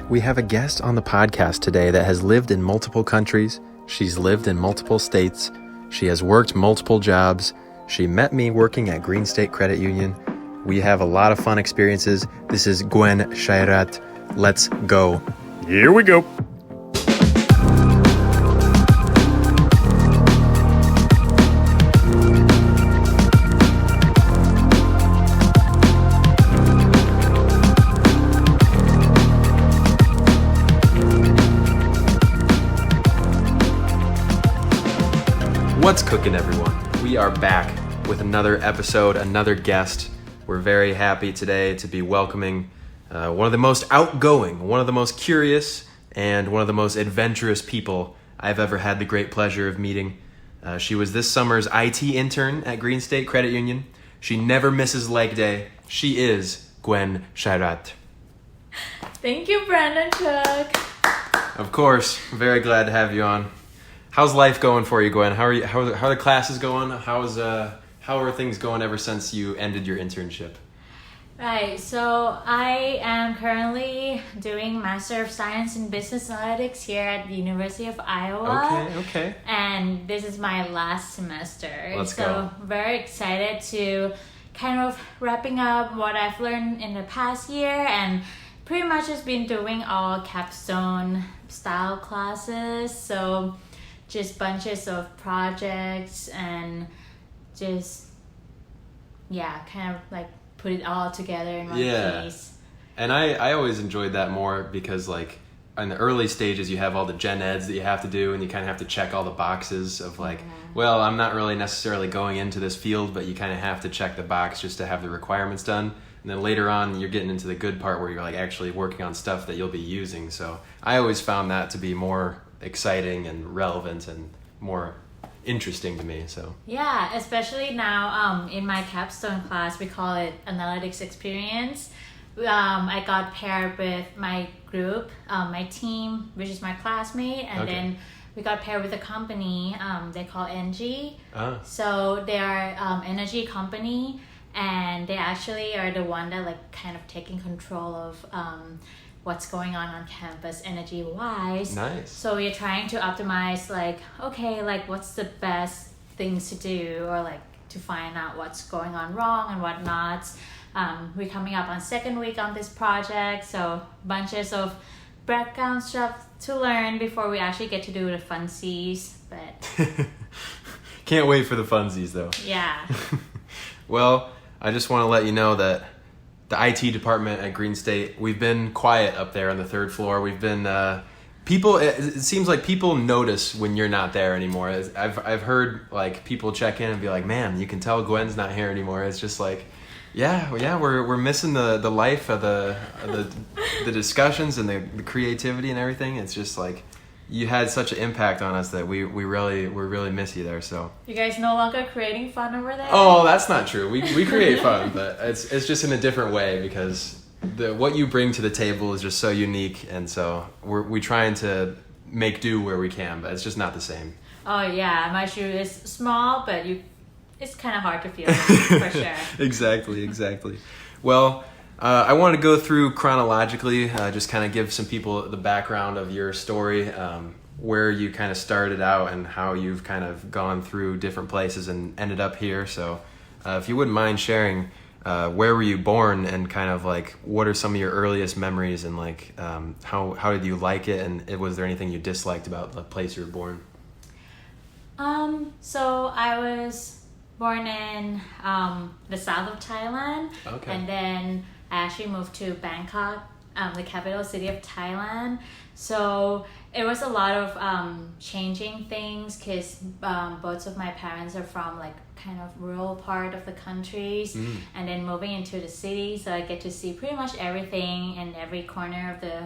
We have a guest on the podcast today that has lived in multiple countries. She's lived in multiple states. She has worked multiple jobs. She met me working at GreenState Credit Union. We have a lot of fun experiences. This is Gwen Chaiyarat. Let's go. Here we go. What's cooking, everyone? We are back with another episode, another guest. We're very happy today to be welcoming one of the most outgoing, one of the most curious, and one of the most adventurous people I've ever had the great pleasure of meeting. She was this summer's IT intern at GreenState Credit Union. She never misses leg day. She is Gwen Chaiyarat. Thank you, Brandon Chuck. Of course, very glad to have you on. How's life going for you, Gwen? How are you? How are the classes going? How are things going ever since you ended your internship? Right, so I am currently doing Master of Science in Business Analytics here at the University of Iowa. Okay. And this is my last semester. Let's go. go. Very excited to kind of wrapping up what I've learned in the past year, and pretty much just been doing all capstone style classes. So just bunches of projects and just, kind of like put it all together in one piece. And I always enjoyed that more because like in the early stages you have all the gen eds that you have to do and you kind of have to check all the boxes of like, well, I'm not really necessarily going into this field, but you kind of have to check the box just to have the requirements done. And then later on you're getting into the good part where you're like actually working on stuff that you'll be using. So I always found that to be more exciting and relevant and more interesting to me. So yeah, especially now in my capstone class, we call it analytics experience. I got paired with my group, my team, which is my classmate, and then we got paired with a company they call NG. So they are energy company, and they actually are the one that like kind of taking control of what's going on campus energy wise. Nice. So we're trying to optimize what's the best things to do, or like to find out what's going on wrong and whatnot. We're coming up on second week on this project, so bunches of background stuff to learn before we actually get to do the funsies. But can't wait for the funsies though. Yeah. Well, I just want to let you know that the IT department at GreenState, we've been quiet up there on the third floor. We've been it seems like people notice when you're not there anymore. I've heard like people check in and be like, man, you can tell Gwen's not here anymore. It's just like, we're missing the life of the discussions and the creativity and everything. It's just like you had such an impact on us that we really miss you there. So you guys no longer creating fun over there? Oh, that's not true. We create fun, but it's just in a different way because what you bring to the table is just so unique, and so we're trying to make do where we can, but it's just not the same. Oh yeah, my shoe is small, but it's kind of hard to feel for sure. Exactly. Well, I want to go through chronologically, just kind of give some people the background of your story, where you kind of started out and how you've kind of gone through different places and ended up here. So if you wouldn't mind sharing, where were you born and kind of like what are some of your earliest memories and like how did you like it, and was there anything you disliked about the place you were born? So I was born in the south of Thailand. Okay. And then I actually moved to Bangkok, the capital city of Thailand. So it was a lot of changing things because both of my parents are from like kind of rural part of the countries, and then moving into the city. So I get to see pretty much everything in every corner of the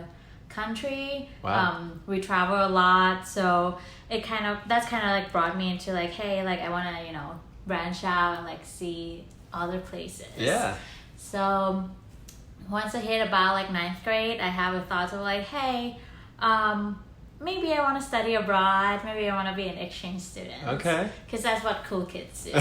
country. Wow. We travel a lot, so that's kind of like brought me into like, hey, like I want to branch out and like see other places. Yeah. So once I hit about like 9th grade, I have a thought of like, hey, maybe I want to study abroad. Maybe I want to be an exchange student. Okay. Because that's what cool kids do,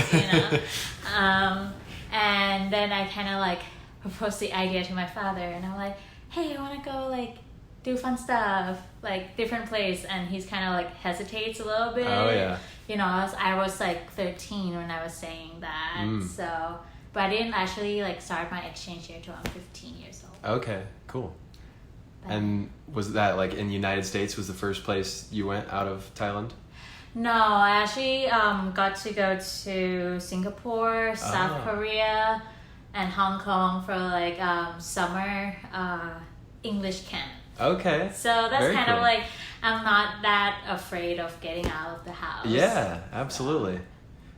And then I kind of like proposed the idea to my father, and I'm like, hey, I want to go like do fun stuff, like different place, and he's kind of like hesitates a little bit. Oh yeah. You know, I was like 13 when I was saying that. So, but I didn't actually like start my exchange here till I'm 15 years old. Okay, cool. And was that like in the United States was the first place you went out of Thailand? No, I actually got to go to Singapore, South Korea, and Hong Kong for like summer English camp. Okay. So that's Very kind cool. of like, I'm not that afraid of getting out of the house. Yeah, absolutely.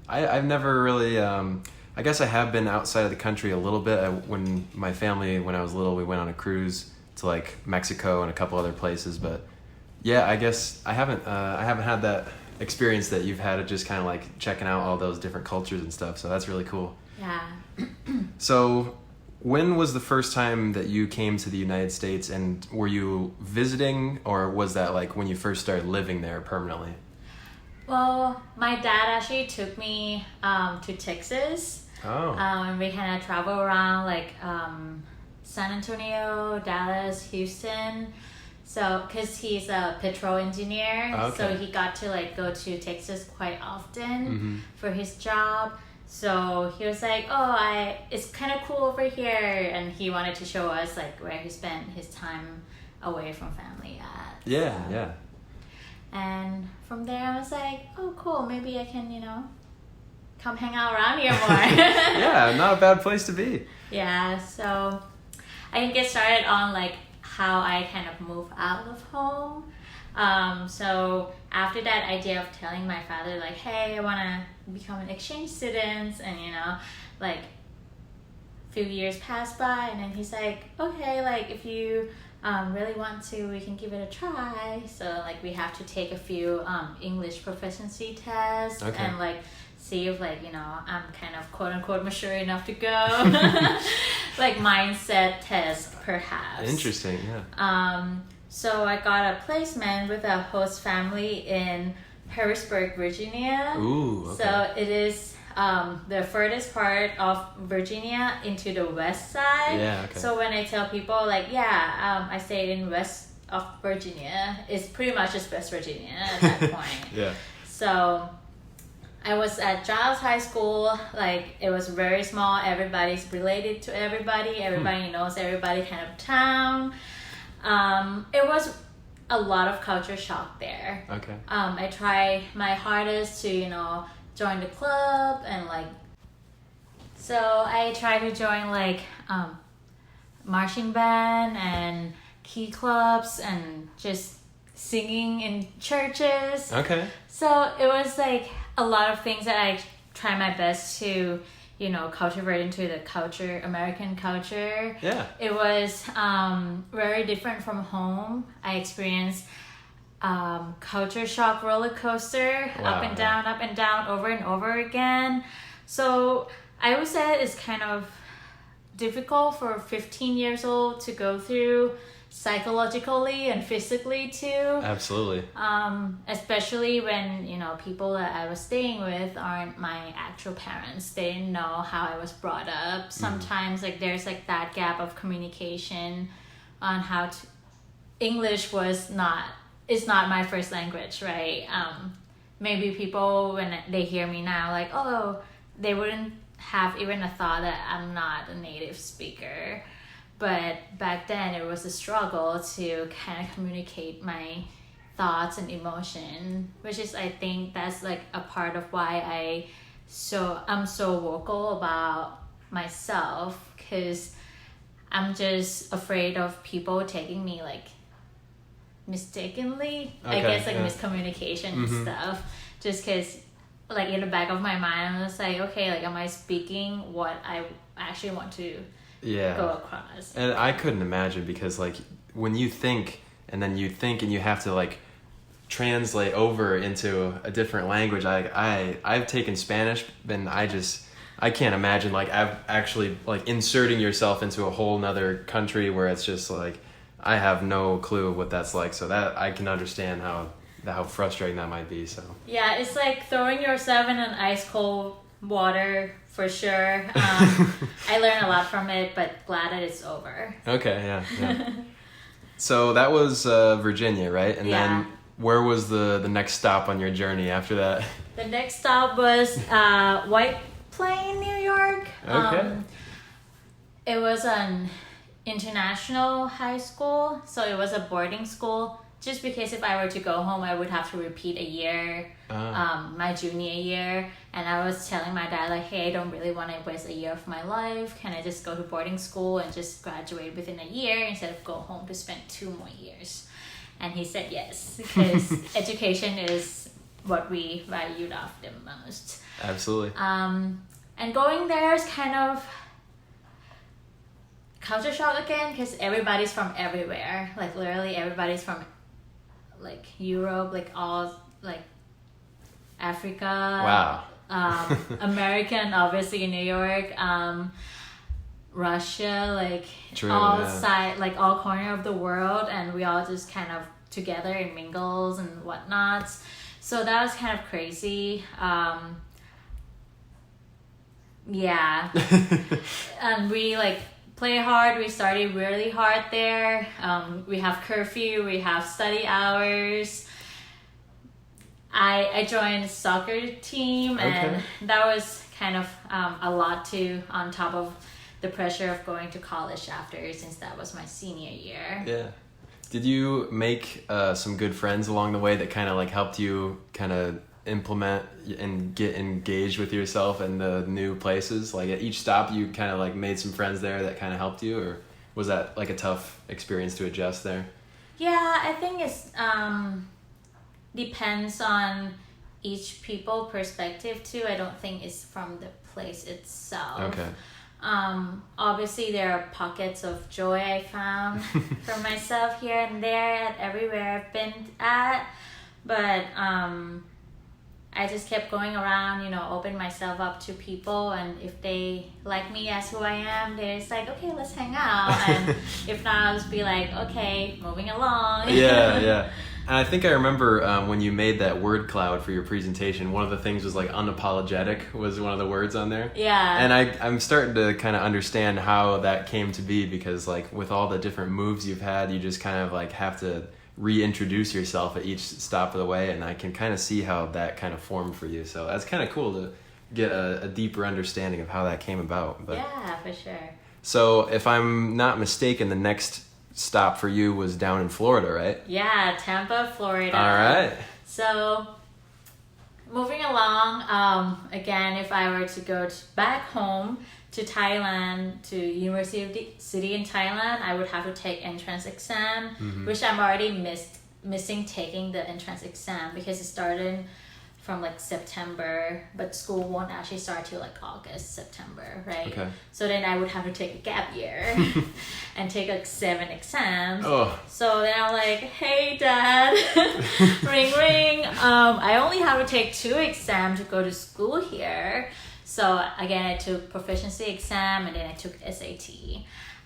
I've never really, I guess I have been outside of the country a little bit. When my family, when I was little, we went on a cruise to like Mexico and a couple other places. But yeah, I guess I haven't had that experience that you've had of just kind of like checking out all those different cultures and stuff. So that's really cool. Yeah. So when was the first time that you came to the United States, and were you visiting, or was that like when you first started living there permanently? Well, my dad actually took me to Texas. Oh. And we kind of travel around like San Antonio, Dallas, Houston. So, cause he's a petrol engineer, Okay. so he got to like go to Texas quite often for his job. So he was like, "Oh, it's kind of cool over here," and he wanted to show us like where he spent his time away from family at. Yeah, So- yeah. And from there, I was like, "Oh, cool. Maybe I can, come hang out around here more." Yeah, not a bad place to be. Yeah. So I can get started on like how I kind of move out of home. So after that idea of telling my father like, "Hey, I want to become an exchange student," and like a few years passed by, and then he's like, "Okay, like if you really want to, we can give it a try." So like we have to take a few English proficiency tests and like see if like I'm kind of quote unquote mature enough to go. Like mindset test perhaps. Interesting, yeah. So I got a placement with a host family in Harrisburg, Virginia. Ooh, okay. So it is the furthest part of Virginia into the west side. Yeah, okay. So when I tell people like, I stayed in west of Virginia, it's pretty much just West Virginia at that point. Yeah. So I was at Giles High School. Like it was very small. Everybody's related to everybody. Everybody knows everybody kind of town. It was a lot of culture shock there. Okay. I tried my hardest to, join the club and like, so I tried to join like, marching band and key clubs and just singing in churches. Okay. So it was like a lot of things that I try my best to, cultivate into the culture, American culture. Yeah. It was very different from home. I experienced culture shock roller coaster, Wow, up and down, over and over again. So I would say it's kind of difficult for 15 years old to go through psychologically and physically too. Absolutely. Especially when people that I was staying with aren't my actual parents. They didn't know how I was brought up. Sometimes like there's like that gap of communication on how to. English is not my first language, right? Maybe people when they hear me now like, oh, they wouldn't have even a thought that I'm not a native speaker. But back then it was a struggle to kind of communicate my thoughts and emotion, which is I think that's like a part of why I'm so vocal about myself, because I'm just afraid of people taking me like mistakenly. I guess like miscommunication and stuff, just because like in the back of my mind I'm just like, okay, like am I speaking what I actually want to go across? And I couldn't imagine, because like when you think and then you think and you have to like translate over into a different language. I've taken Spanish, and I can't imagine like I've actually like inserting yourself into a whole nother country where it's just like I have no clue what that's like. So that I can understand how frustrating that might be. So yeah, it's like throwing yourself in an ice cold water for sure. I learned a lot from it, but glad that it's over. okay, yeah. So that was Virginia, right? And then where was the next stop on your journey after that? The next stop was White Plain, New York. Okay. It was an international high school, so it was a boarding school. Just because if I were to go home, I would have to repeat a year, my junior year. And I was telling my dad, like, hey, I don't really want to waste a year of my life. Can I just go to boarding school and just graduate within a year instead of go home to spend 2 more years? And he said yes, because education is what we valued of the most. Absolutely. And going there is kind of culture shock again, because everybody's from everywhere. Like literally everybody's from like Europe, like all like Africa. Wow. American, obviously in New York. Russia, like True, side, like all corner of the world, and we all just kind of together and mingles and whatnot. So that was kind of crazy. Yeah. And we like play hard. We studied really hard there. We have curfew. We have study hours. I joined a soccer team, and that was kind of a lot too, on top of the pressure of going to college after, since that was my senior year. Yeah. Did you make some good friends along the way that kind of like helped you kind of implement and get engaged with yourself in the new places? Like at each stop you kind of like made some friends there that kind of helped you, or was that like a tough experience to adjust there? Yeah, I think it's depends on each people perspective too. I don't think it's from the place itself. Okay. Obviously there are pockets of joy I found for myself here and there at everywhere I've been at, but I just kept going around, open myself up to people, and if they like me as who I am, they're just like, okay, let's hang out, and if not, I'll just be like, okay, moving along. Yeah. And I think I remember when you made that word cloud for your presentation, one of the things was like unapologetic was one of the words on there. Yeah. And I'm starting to kind of understand how that came to be, because like with all the different moves you've had, you just kind of like have to reintroduce yourself at each stop of the way, and I can kind of see how that kind of formed for you. So that's kind of cool to get a deeper understanding of how that came about. But, yeah, for sure. So if I'm not mistaken, the next stop for you was down in Florida, right? Yeah, Tampa, Florida. All right. So moving along, again, if I were to go back home to Thailand, to University City in Thailand, I would have to take entrance exam, which I'm already missing taking the entrance exam, because it started from like September, but school won't actually start till like August, September, right? Okay. So then I would have to take a gap year and take like 7 exams. Oh. So then I'm like, hey dad, ring ring. I only have to take 2 exams to go to school here. So again, I took proficiency exam, and then I took SAT.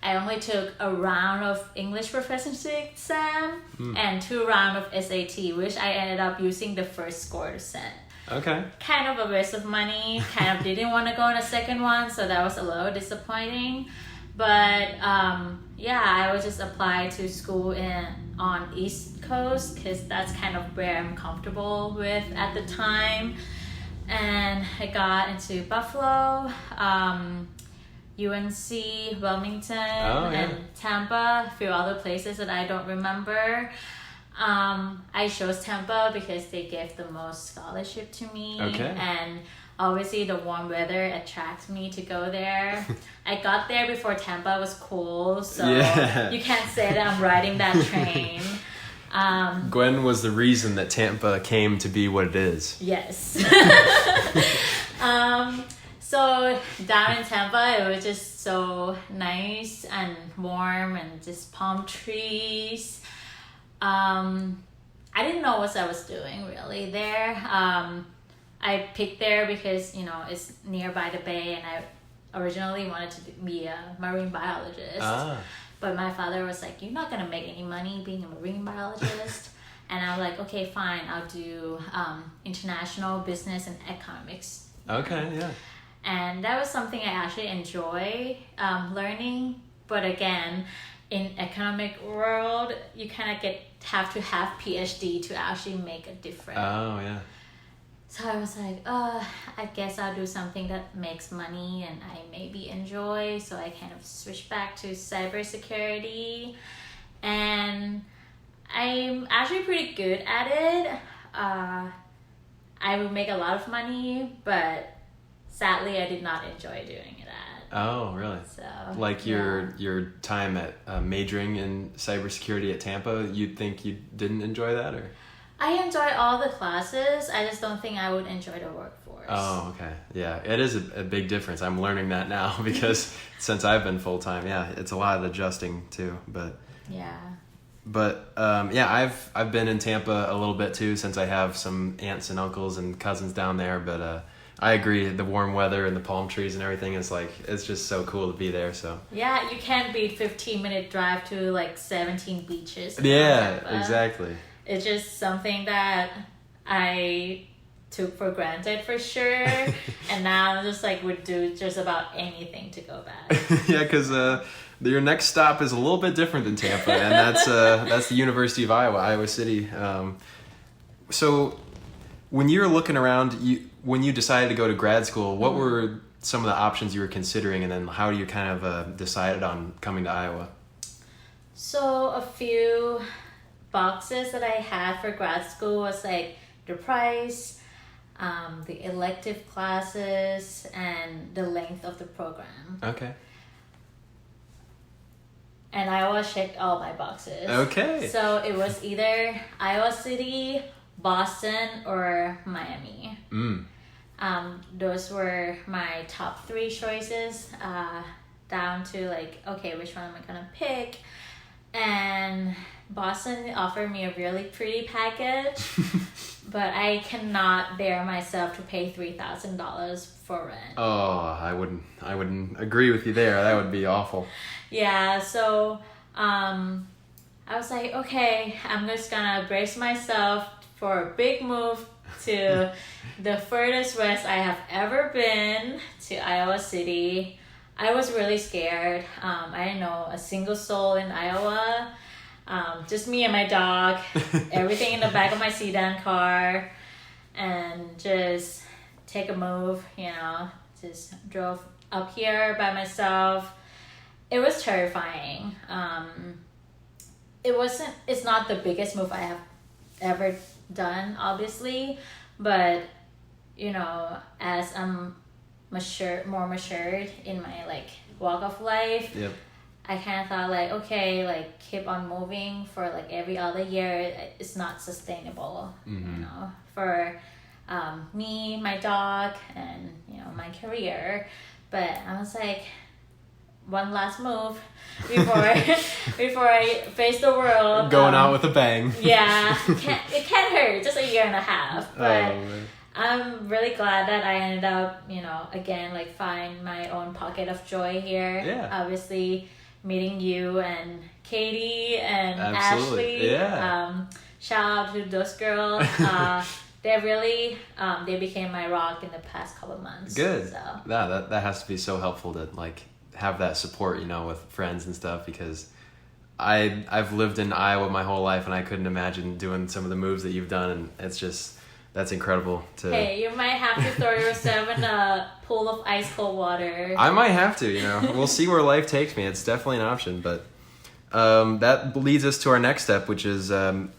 I only took a round of English proficiency exam and 2 rounds of SAT, which I ended up using the first score to send. Okay. Kind of a waste of money. Kind of didn't want to go on a second one, so that was a little disappointing. But yeah, I would just apply to school on East Coast, because that's kind of where I'm comfortable with at the time. And I got into Buffalo, UNC, Wilmington, and Tampa, a few other places that I don't remember. I chose Tampa because they gave the most scholarship to me. Okay. And obviously the warm weather attracts me to go there. I got there before Tampa was cool, so you can't say that I'm riding that train. Gwen was the reason that Tampa came to be what it is. Yes. So down in Tampa, it was just so nice and warm, and just palm trees. I didn't know what I was doing really there. I picked there because, it's nearby the bay, and I originally wanted to be a marine biologist. But my father was like, you're not going to make any money being a marine biologist. And I'm like, okay, fine, I'll do international business and economics. Okay, yeah. And that was something I actually enjoy learning. But again, in economic world, you kind of have to have PhD to actually make a difference. Oh, yeah. So I was like, I guess I'll do something that makes money and I maybe enjoy. So I kind of switched back to cybersecurity, and I'm actually pretty good at it. I would make a lot of money, but sadly I did not enjoy doing that. Oh, really? So like your time at majoring in cybersecurity at Tampa, you'd think you didn't enjoy that, or? I enjoy all the classes. I just don't think I would enjoy the workforce. Oh, okay. Yeah, it is a big difference. I'm learning that now because since I've been full-time, yeah, it's a lot of adjusting too. But yeah. But yeah, I've been in Tampa a little bit too, since I have some aunts and uncles and cousins down there. But I agree, the warm weather and the palm trees and everything is like, it's just so cool to be there. So yeah, you can't beat 15-minute drive to like 17 beaches. Yeah, exactly. It's just something that I took for granted for sure, and now I'm just like would do just about anything to go back. Yeah, because your next stop is a little bit different than Tampa, and that's the University of Iowa City. So when you were looking around, when you decided to go to grad school, what were some of the options you were considering, and then how you kind of decided on coming to Iowa? So a few boxes that I had for grad school was like the price, the elective classes, and the length of the program. Okay. And Iowa checked all my boxes. Okay. So it was either Iowa City, Boston, or Miami. Those were my top 3 choices, down to like, okay, which one am I gonna pick? And Boston offered me a really pretty package, but I cannot bear myself to pay $3,000 for rent. Oh, I wouldn't agree with you there. That would be awful. Yeah, so I was like, okay, I'm just gonna brace myself for a big move to the furthest west I have ever been, to Iowa City. I was really scared. I didn't know a single soul in Iowa. Just me and my dog, everything in the back of my sedan car, and just take a move, just drove up here by myself. It was terrifying. It's not the biggest move I have ever done, obviously, but, as I'm more matured in my like walk of life, yep. I kind of thought like, okay, like keep on moving for like every other year. It's not sustainable, for me, my dog, and my career. But I was like, one last move before I face the world. Going out with a bang. Yeah, it can't hurt. Just a year and a half, but. Oh, man. I'm really glad that I ended up, again, like find my own pocket of joy here. Yeah. Obviously, meeting you and Katie and Absolutely. Ashley. Yeah. Shout out to those girls. They really, they became my rock in the past couple of months. Good. So. Yeah, that has to be so helpful to like have that support, with friends and stuff, because I've lived in Iowa my whole life and I couldn't imagine doing some of the moves that you've done, and it's just. That's incredible. Hey, you might have to throw yourself in a pool of ice cold water. I might have to, We'll see where life takes me. It's definitely an option. But that leads us to our next step, which is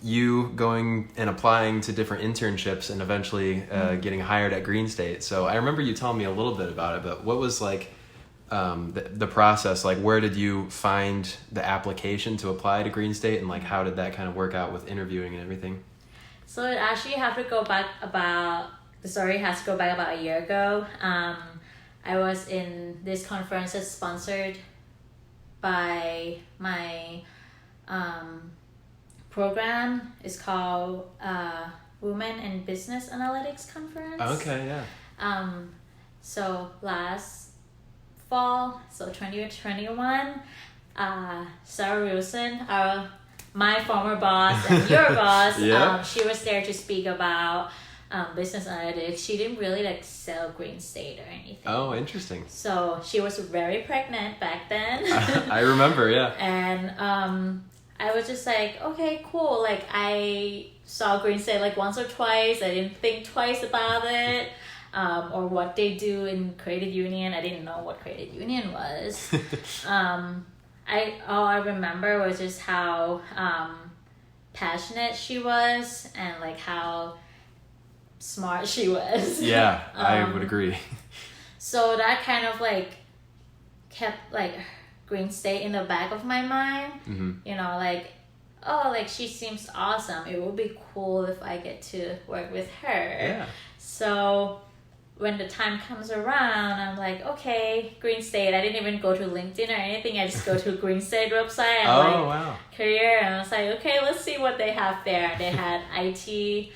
you going and applying to different internships and eventually getting hired at GreenState. So I remember you telling me a little bit about it, but what was like the process? Like, where did you find the application to apply to GreenState, and like how did that kind of work out with interviewing and everything? So it actually the story has to go back about a year ago. I was in this conference that's sponsored by my program. It's called Women in Business Analytics Conference. Okay, yeah. So last fall, so 2021, Sarah Wilson, my former boss and your boss, Yeah. she was there to speak about business analytics, she didn't really like sell GreenState or anything. Oh, interesting. So she was very pregnant back then. I remember, yeah. And I was just like, okay, cool. Like I saw GreenState like once or twice. I didn't think twice about it. Or what they do in credit union. I didn't know what credit union was. All I remember was just how passionate she was and like how smart she was. Yeah, I would agree. So that kind of like kept like GreenState in the back of my mind. Mm-hmm. You know, like, oh, like she seems awesome. It would be cool if I get to work with her. Yeah. So when the time comes around, I'm like, okay, GreenState. I didn't even go to LinkedIn or anything. I just go to GreenState website and wow. career, and I was like, okay, let's see what they have there. They had IT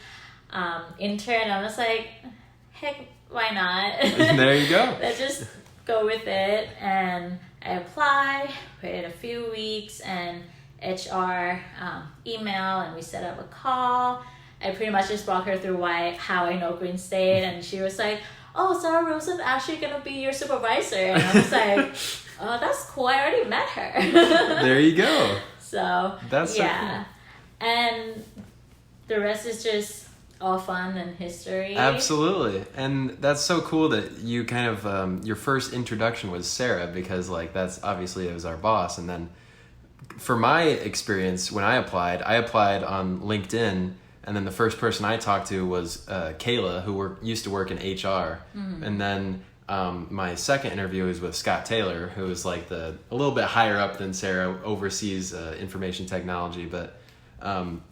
intern. I was like, heck, why not? There you go. Let's just go with it. And I applied, waited a few weeks, and HR email, and we set up a call. I pretty much just walked her through how I know GreenState, and she was like, oh, Sarah Rose's actually going to be your supervisor. And I was like, oh, that's cool. I already met her. There you go. So, that's yeah. So cool. And the rest is just all fun and history. Absolutely. And that's so cool that you kind of, your first introduction was Sarah, because like that's obviously it was our boss. And then for my experience, when I applied on LinkedIn. And then the first person I talked to was Kayla, who used to work in HR. Mm-hmm. And then my second interview was with Scott Taylor, who is like a little bit higher up than Sarah, oversees information technology. But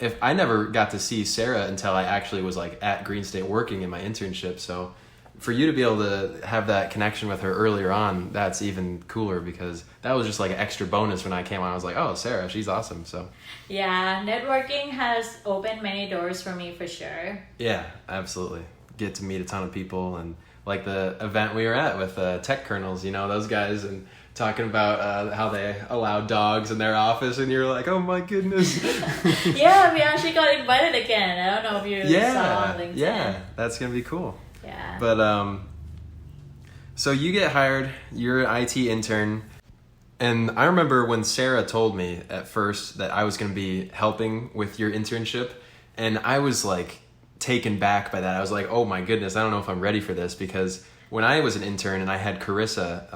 if I never got to see Sarah until I actually was like at GreenState working in my internship. So for you to be able to have that connection with her earlier on, that's even cooler, because that was just like an extra bonus when I came on. I was like, oh, Sarah, she's awesome. So yeah, networking has opened many doors for me for sure. Yeah, absolutely. Get to meet a ton of people, and like the event we were at with tech kernels, you know, those guys, and talking about how they allow dogs in their office, and you're like, oh my goodness. Yeah, we actually got invited again. I don't know if you saw on LinkedIn. Yeah, that's going to be cool. Yeah. But so you get hired, you're an IT intern, and I remember when Sarah told me at first that I was going to be helping with your internship, and I was like taken back by that. I was like, oh my goodness, I don't know if I'm ready for this, because when I was an intern and I had Carissa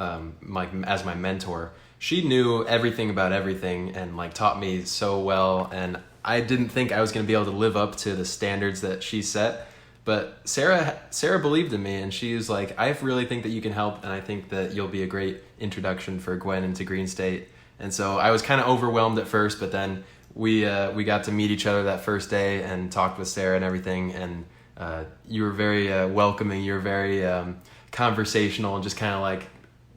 as my mentor, she knew everything about everything and like taught me so well, and I didn't think I was going to be able to live up to the standards that she set. But Sarah believed in me, and she was like, I really think that you can help, and I think that you'll be a great introduction for Gwen into GreenState. And so I was kind of overwhelmed at first, but then we got to meet each other that first day and talked with Sarah and everything, and you were very welcoming, you were very conversational, and just kind of like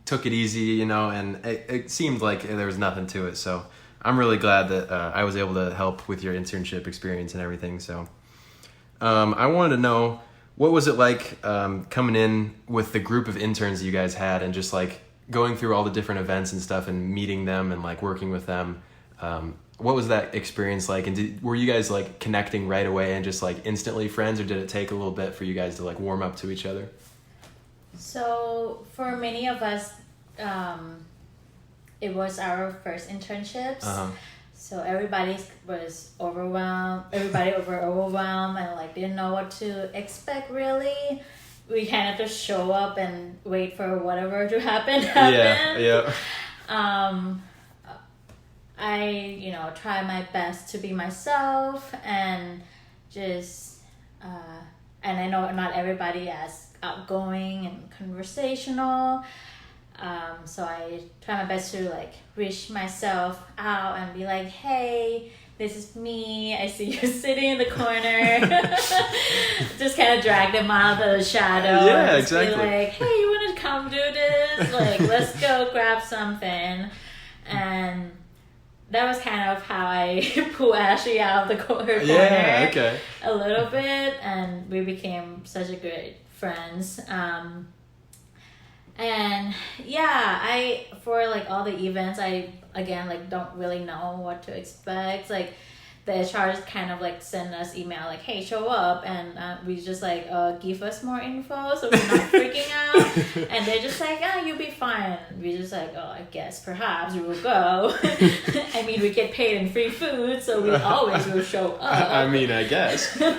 took it easy, you know, and it seemed like there was nothing to it. So I'm really glad that I was able to help with your internship experience and everything. So I wanted to know, what was it like coming in with the group of interns you guys had, and just like going through all the different events and stuff and meeting them and like working with them? What was that experience like? And were you guys like connecting right away and just like instantly friends, or did it take a little bit for you guys to like warm up to each other? So for many of us, it was our first internships. Uh-huh. So everybody was overwhelmed. Everybody overwhelmed and like didn't know what to expect really. We kind of just show up and wait for whatever to happen. Yeah. I try my best to be myself, and just and I know not everybody is outgoing and conversational. So I try my best to like reach myself out and be like, hey, this is me. I see you sitting in the corner. Just kind of drag them out of the shadow. Yeah, and just exactly. Be like, hey, you want to come do this? Like, let's go grab something. And that was kind of how I pulled Ashley out of the corner. Yeah, okay. A little bit, and we became such a good friends. And yeah, for like all the events, I again like don't really know what to expect. Like the HR kind of like send us email like, hey, show up, and we just like give us more info so we're not freaking out, and they're just like, you'll be fine. We just like, I guess perhaps we will go. I mean, we get paid in free food, so we always will show up. I mean, I guess. But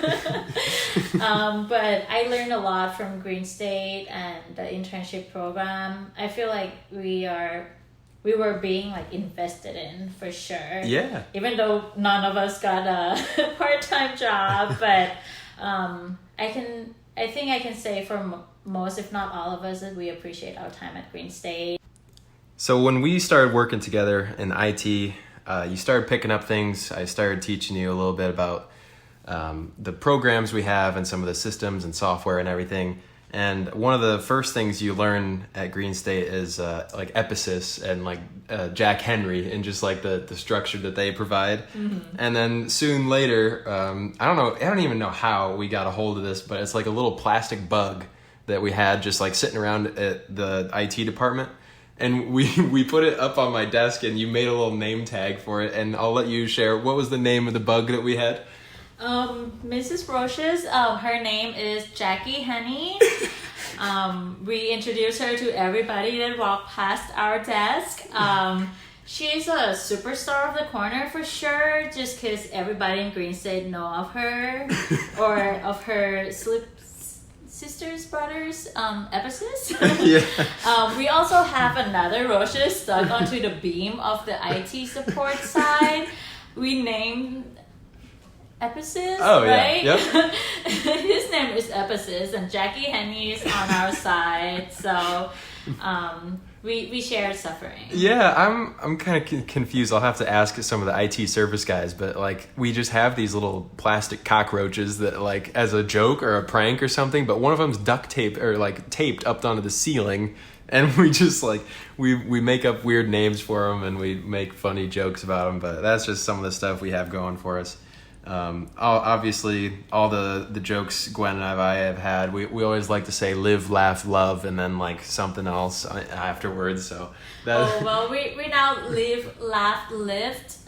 I learned a lot from GreenState and the internship program. I feel like we were being like invested in for sure. Yeah. Even though none of us got a part-time job, but I think I can say for most, if not all of us, that we appreciate our time at GreenState. So when we started working together in IT, you started picking up things. I started teaching you a little bit about the programs we have and some of the systems and software and everything. And one of the first things you learn at GreenState is like Epicus and like Jacki Henny and just like the structure that they provide. Mm-hmm. And then soon later, I don't even know how we got a hold of this, but it's like a little plastic bug that we had just like sitting around at the IT department. And we put it up on my desk, and you made a little name tag for it. And I'll let you share, what was the name of the bug that we had? Mrs. Roche's, her name is Jacki Henny. We introduced her to everybody that walked past our desk. She's a superstar of the corner for sure, just because everybody in GreenState know of her or of her sisters, brothers, Epicus. Yeah. We also have another Roche stuck onto the beam of the IT support side. We named Epicus, right? Yeah. Yep. His name is Epicus, and Jacki Henny is on our side, so we share suffering. Yeah, I'm kind of confused. I'll have to ask some of the IT service guys, but like we just have these little plastic cockroaches that like as a joke or a prank or something, but one of them's duct taped or like taped up onto the ceiling. And we just like, we make up weird names for them and we make funny jokes about them, but that's just some of the stuff we have going for us. Obviously all the jokes Gwen and I have had, we always like to say live, laugh, love, and then like something else afterwards. So that we now live, laugh, lift.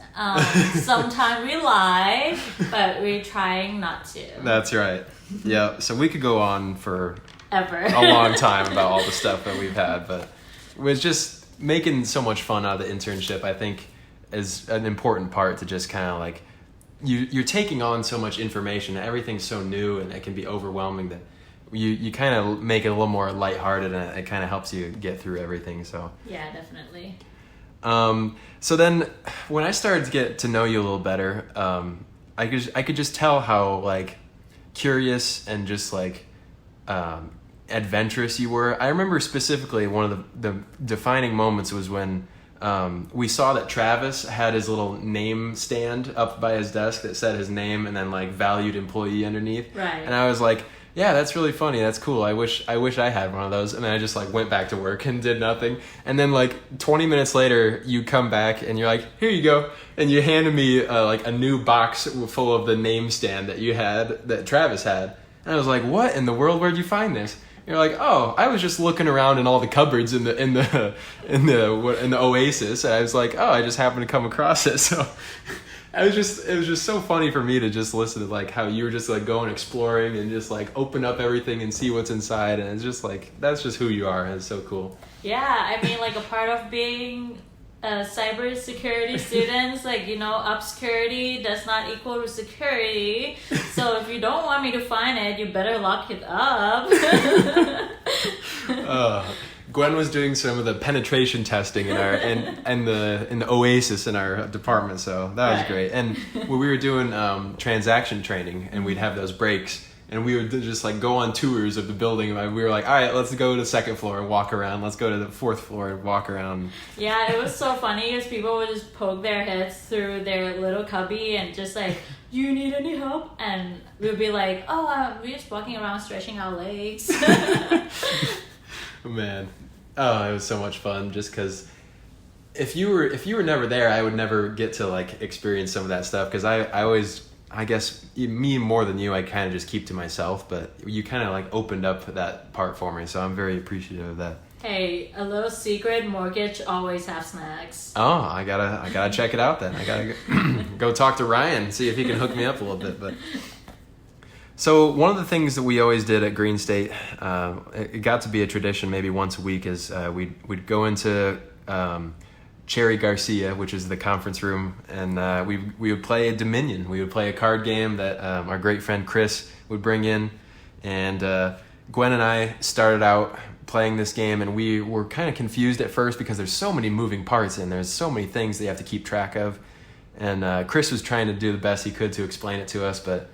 Sometimes we lie, but we're trying not to. That's right. Yeah. So we could go on for ever a long time about all the stuff that we've had, but it was just making so much fun out of the internship. I think is an important part to just kind of like, you're taking on so much information. Everything's so new, and it can be overwhelming that you kind of make it a little more lighthearted, and it kind of helps you get through everything. So yeah, definitely. So then, when I started to get to know you a little better, I could just tell how like curious and just like adventurous you were. I remember specifically one of the defining moments was when we saw that Travis had his little name stand up by his desk that said his name and then like valued employee underneath. Right. And I was like, yeah, that's really funny. That's cool. I wish I had one of those. And then I just like went back to work and did nothing. And then like 20 minutes later, you come back and you're like, here you go. And you handed me like a new box full of the name stand that Travis had. And I was like, what in the world? Where'd you find this? You're like, oh, I was just looking around in all the cupboards in the Oasis, and I was like, oh, I just happened to come across it. So it was just so funny for me to just listen to like how you were just like going exploring and just like open up everything and see what's inside, and it's just like that's just who you are, and it's so cool. Yeah, I mean, like a part of being cybersecurity students, like, you know, obscurity does not equal to security. So if you don't want me to find it, you better lock it up. Gwen was doing some of the penetration testing in our in the Oasis in our department, so that was great. And when we were doing transaction training, and we'd have those breaks, and we would just like go on tours of the building. We were like, all right, let's go to the second floor and walk around. Let's go to the fourth floor and walk around. Yeah, it was so funny because people would just poke their heads through their little cubby and just like, you need any help? And we'd be like, oh, we're just walking around stretching our legs. Man, oh, it was so much fun just because if you were never there, I would never get to like experience some of that stuff because I always, I guess me more than you, I kind of just keep to myself, but you kind of like opened up that part for me, so I'm very appreciative of that. Hey, a little secret, mortgage always have snacks. Oh, I gotta check it out then. I gotta go talk to Ryan, see if he can hook me up a little bit. But so one of the things that we always did at GreenState, it got to be a tradition maybe once a week, is we'd go into Cherry Garcia, which is the conference room, and we would play a Dominion. We would play a card game that our great friend Chris would bring in, and Gwen and I started out playing this game, and we were kind of confused at first because there's so many moving parts and there's so many things that you have to keep track of. And Chris was trying to do the best he could to explain it to us, but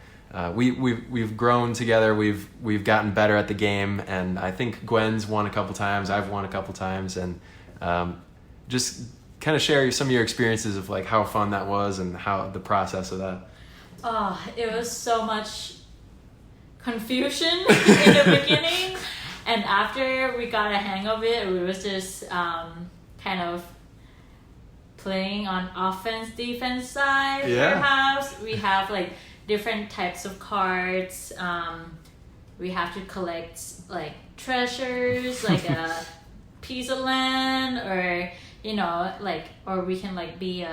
we've grown together. We've gotten better at the game, and I think Gwen's won a couple times. I've won a couple times, and just kind of share some of your experiences of like how fun that was and how the process of that. Oh, it was so much confusion in the beginning. And after we got a hang of it, we was just kind of playing on offense, defense side. Perhaps we have like different types of cards. We have to collect like treasures, like a piece of land, or or we can like be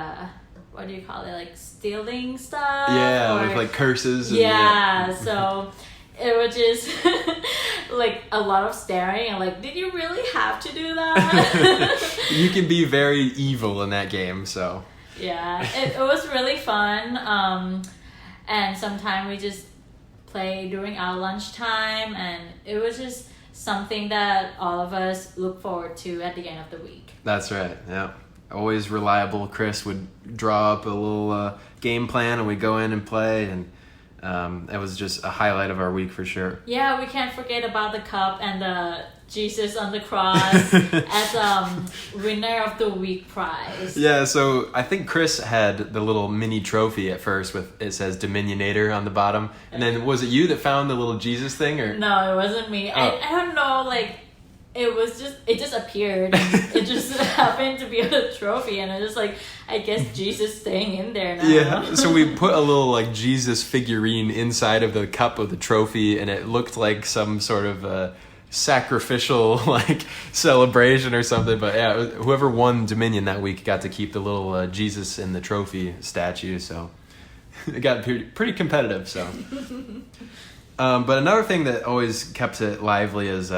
what do you call it, like stealing stuff. Yeah, with like curses. And, so. It was just like a lot of staring and like, did you really have to do that? You can be very evil in that game, so. Yeah, it was really fun. And sometimes we just play during our lunchtime, and it was just something that all of us look forward to at the end of the week. That's right, yeah. Always reliable. Chris would draw up a little game plan, and we'd go in and play, and it was just a highlight of our week for sure. Yeah, we can't forget about the cup and the Jesus on the cross as winner of the week prize. Yeah, so I think Chris had the little mini trophy at first with it says Dominionator on the bottom. And then was it you that found the little Jesus thing, or? No, it wasn't me. Oh. I don't know, like it just appeared. It just happened to be a trophy, and I just like, I guess Jesus staying in there now. Yeah, so we put a little like Jesus figurine inside of the cup of the trophy, and it looked like some sort of sacrificial like celebration or something. But yeah, whoever won Dominion that week got to keep the little Jesus in the trophy statue. So it got pretty competitive. So, but another thing that always kept it lively is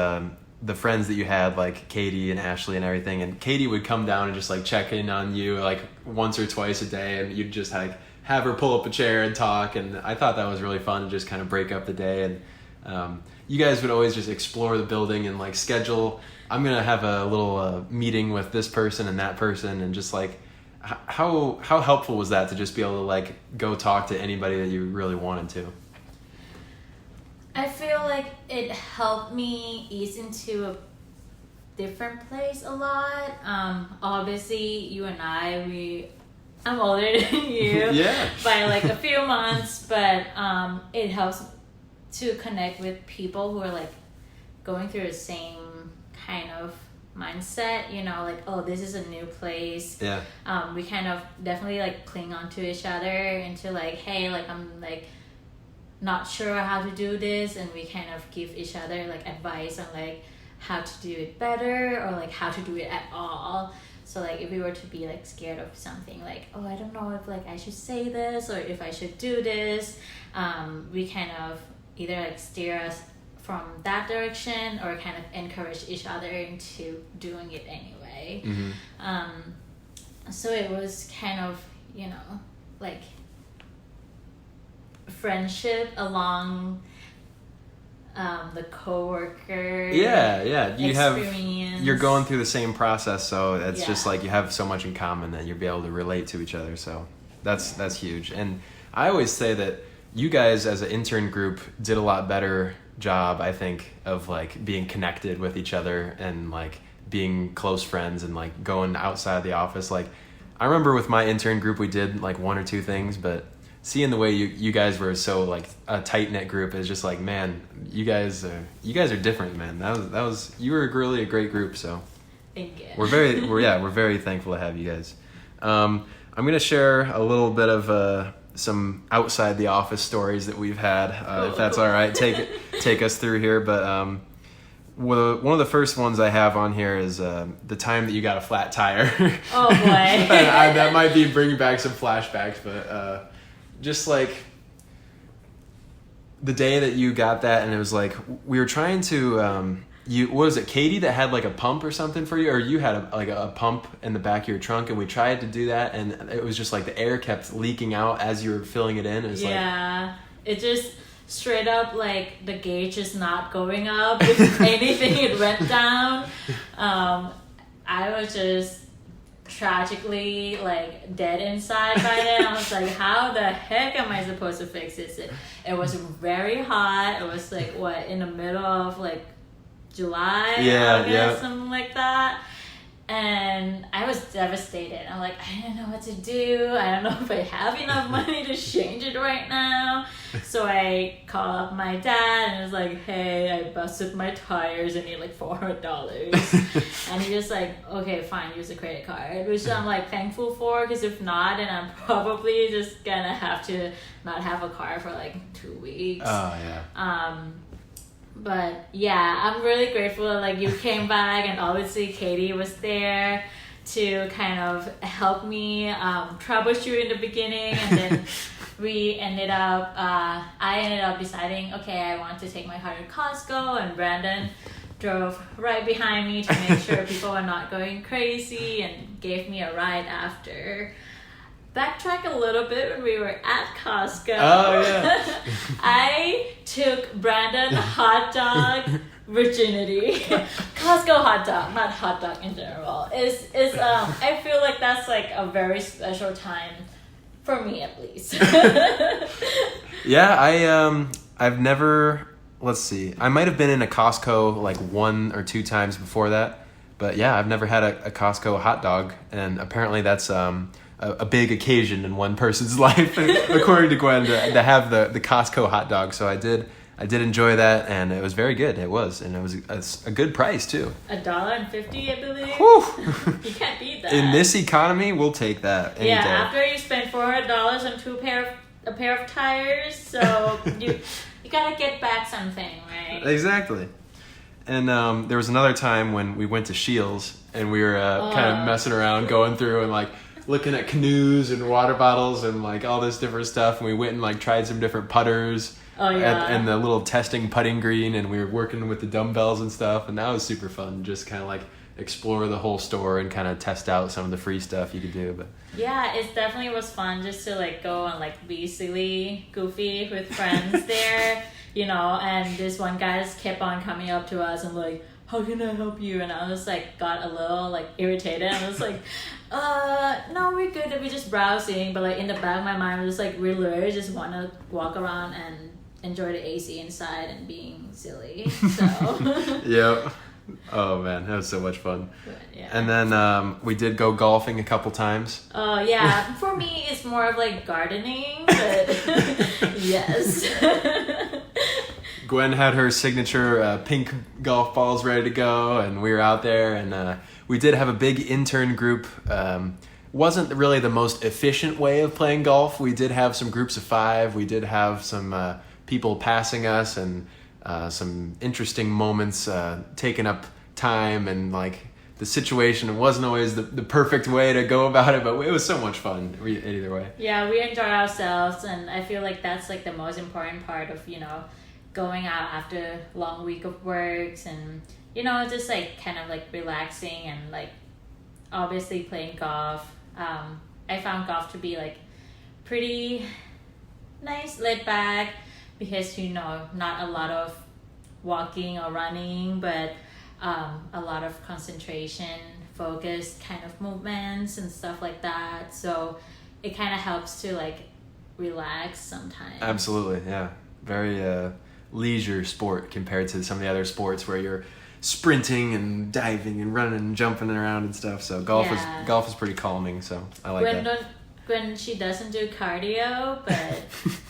the friends that you had, like Katie and Ashley and everything. And Katie would come down and just like check in on you like once or twice a day, and you'd just like have her pull up a chair and talk. And I thought that was really fun to just kind of break up the day. And you guys would always just explore the building and like schedule, I'm gonna have a little meeting with this person and that person, and just like how helpful was that to just be able to like go talk to anybody that you really wanted to? I feel like it helped me ease into a different place a lot. Obviously, you and I'm older than you yeah. by like a few months, but it helps to connect with people who are like going through the same kind of mindset, like, oh, this is a new place. Yeah. We kind of definitely like cling on to each other into like, hey, like I'm like not sure how to do this, and we kind of give each other like advice on like how to do it better or like how to do it at all. So like if we were to be like scared of something, like, oh, I don't know if like I should say this or if I should do this, we kind of either like steer us from that direction or kind of encourage each other into doing it anyway. Mm-hmm. So it was kind of, like friendship along the coworker you're going through the same process, so it's just like you have so much in common that you'll be able to relate to each other. So that's huge. And I always say that you guys as an intern group did a lot better job, I think, of like being connected with each other and like being close friends and like going outside the office. Like I remember with my intern group we did like one or two things, but seeing the way you guys were so like a tight-knit group is just like, man, you guys are different, man. That was you were really a great group. So thank you. We're very thankful to have you guys. I'm gonna share a little bit of some outside the office stories that we've had, if that's all right. Take us through here. But Well, one of the first ones I have on here is the time that you got a flat tire. Oh boy. That might be bringing back some flashbacks, but just like the day that you got that, and it was like we were trying to. What was it, Katie, that had like a pump or something for you, or you had a pump in the back of your trunk, and we tried to do that, and it was just like the air kept leaking out as you were filling it in. It was it just straight up like the gauge is not going up. If anything, it went down. I was just tragically like dead inside by then. I was like, how the heck am I supposed to fix this? It was very hot. It was like in the middle of like July, August, something like that. And I was devastated. I'm like, I don't know what to do. I don't know if I have enough money to change it right now. So I called up my dad and was like, hey, I busted my tires. I need like $400. And he was like, okay, fine, use a credit card. Which I'm like thankful for, because if not, then I'm probably just gonna have to not have a car for like 2 weeks. Oh, yeah. But yeah, I'm really grateful that like you came back, and obviously Katie was there to kind of help me troubleshoot in the beginning, and then I ended up deciding, okay, I want to take my car to Costco, and Brandon drove right behind me to make sure people were not going crazy and gave me a ride after. Backtrack a little bit, when we were at Costco. Oh, yeah. I took Brandon hot dog virginity. Costco hot dog, not hot dog in general. I feel like that's like a very special time for me, at least. Yeah, I've never, let's see, I might have been in a Costco like 1 or 2 times before that, but yeah, I've never had a Costco hot dog, and apparently that's a big occasion in one person's life, according to Gwen, to have the Costco hot dog. So I did enjoy that, and it was very good. It was, and it was a good price too. $1.50, I believe. Whew. You can't beat that. In this economy, we'll take that any day. After you spend $400 on a pair of tires, so you gotta get back something, right? Exactly. And there was another time when we went to Scheels, and we were kind of messing around, going through and like looking at canoes and water bottles and like all this different stuff, and we went and like tried some different putters. And the little testing putting green, and we were working with the dumbbells and stuff, and that was super fun. Just kind of like explore the whole store and kind of test out some of the free stuff you could do. But yeah, it definitely was fun just to like go and like be silly, goofy with friends there, and this one guy just kept on coming up to us and like, how can I help you? And I was like, got a little like irritated. I was like, no, we're good. We're just browsing. But like in the back of my mind, I was like, we literally just want to walk around and enjoy the AC inside and being silly. So yeah. Oh man, that was so much fun. But, yeah. And then we did go golfing a couple times. Oh yeah, for me it's more of like gardening, but yes. Gwen had her signature pink golf balls ready to go, and we were out there, and we did have a big intern group. Wasn't really the most efficient way of playing golf. We did have some groups of 5. We did have some people passing us, and some interesting moments taking up time, and like the situation wasn't always the perfect way to go about it, but it was so much fun either way. Yeah, we enjoyed ourselves, and I feel like that's like the most important part of going out after a long week of works, and just like kind of like relaxing, and like obviously playing golf. I found golf to be like pretty nice, laid back, because not a lot of walking or running, but a lot of concentration, focused kind of movements and stuff like that. So it kind of helps to like relax sometimes. Absolutely, yeah. Very leisure sport compared to some of the other sports where you're sprinting and diving and running and jumping around and stuff. So golf is pretty calming. So I like that. When she doesn't do cardio, but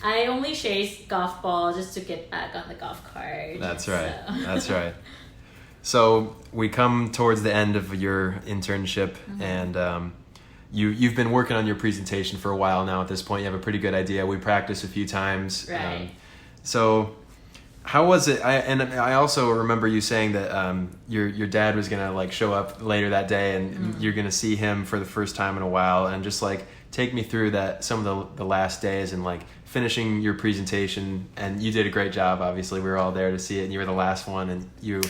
I only chase golf ball just to get back on the golf cart. That's right. So. That's right. So we come towards the end of your internship, mm-hmm. and you've been working on your presentation for a while now. At this point, you have a pretty good idea. We practiced a few times. Right. So How was it? I also remember you saying that your dad was gonna like show up later that day, and you're gonna see him for the first time in a while, and just like take me through that some of the last days and like finishing your presentation. And you did a great job. Obviously, we were all there to see it, and you were the last one, and you